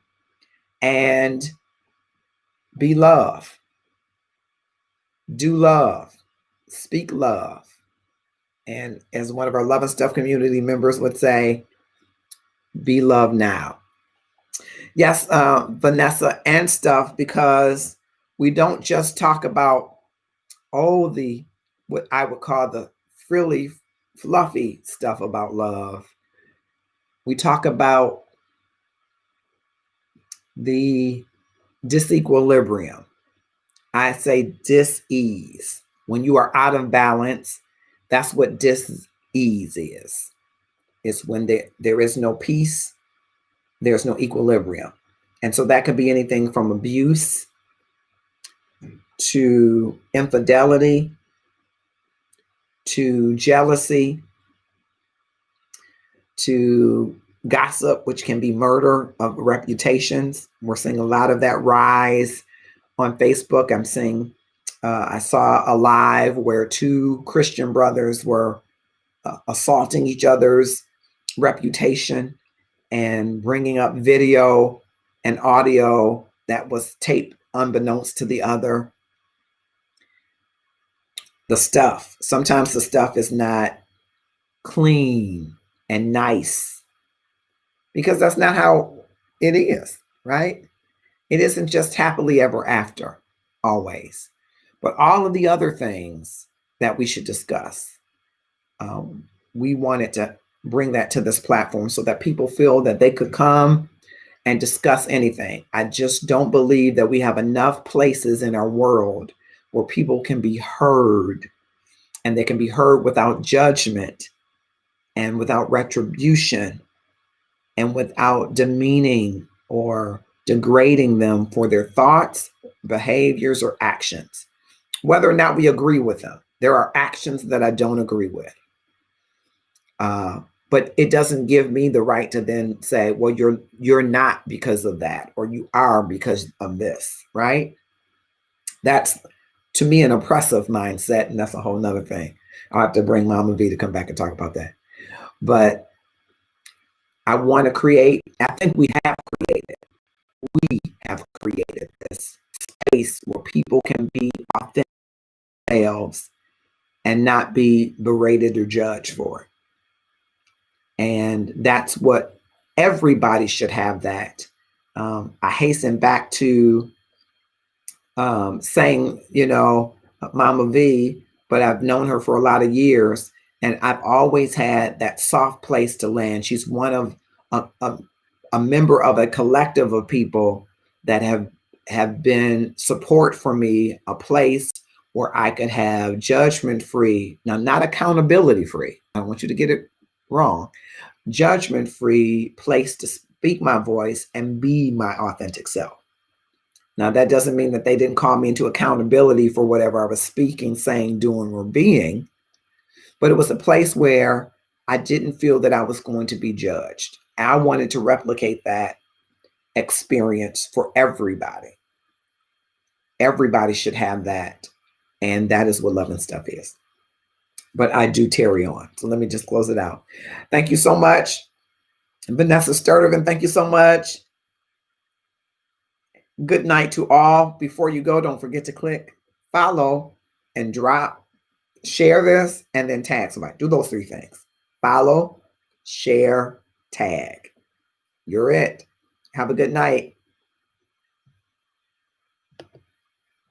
And be love. Do love. Speak love. And as one of our Love and Stuff community members would say, be love now. Yes, Vanessa and stuff, because we don't just talk about what I would call the frilly, fluffy stuff about love. We talk about the disequilibrium. I say dis-ease. When you are out of balance, that's what dis-ease is. It's when there is no peace, there's no equilibrium. And so that could be anything from abuse to infidelity to jealousy to gossip, which can be murder of reputations. We're seeing a lot of that rise on Facebook. I'm seeing, I saw a live where two Christian brothers were assaulting each other's reputation and bringing up video and audio that was taped unbeknownst to the other. Sometimes the stuff is not clean and nice because that's not how it is, right? It isn't just happily ever after, always. But all of the other things that we should discuss, we wanted to bring that to this platform so that people feel that they could come and discuss anything. I just don't believe that we have enough places in our world where people can be heard, and they can be heard without judgment and without retribution and without demeaning or degrading them for their thoughts, behaviors, or actions, whether or not we agree with them. There are actions that I don't agree with. But it doesn't give me the right to then say, well, you're not because of that, or you are because of this, right? That's, to me, an oppressive mindset, and that's a whole nother thing. I'll have to bring Mama V to come back and talk about that. But I want to create, I think we have created this space where people can be authentic themselves and not be berated or judged for it. And that's what everybody should have that. I hasten back to saying, Mama V, but I've known her for a lot of years, and I've always had that soft place to land. She's one of a member of a collective of people that have been support for me, a place where I could have judgment-free, now not accountability-free, I don't want you to get it wrong, judgment-free place to speak my voice and be my authentic self. Now, that doesn't mean that they didn't call me into accountability for whatever I was speaking, saying, doing, or being, but it was a place where I didn't feel that I was going to be judged. I wanted to replicate that experience for everybody. Everybody should have that, and that is what Love and Stuff is. But I do tarry on, so let me just close it out. Thank you so much. Vanessa Sturtevant, thank you so much. Good night to all. Before you go, don't forget to click follow and share this, and then tag somebody. Do those three things. Follow, share, tag. You're it. Have a good night.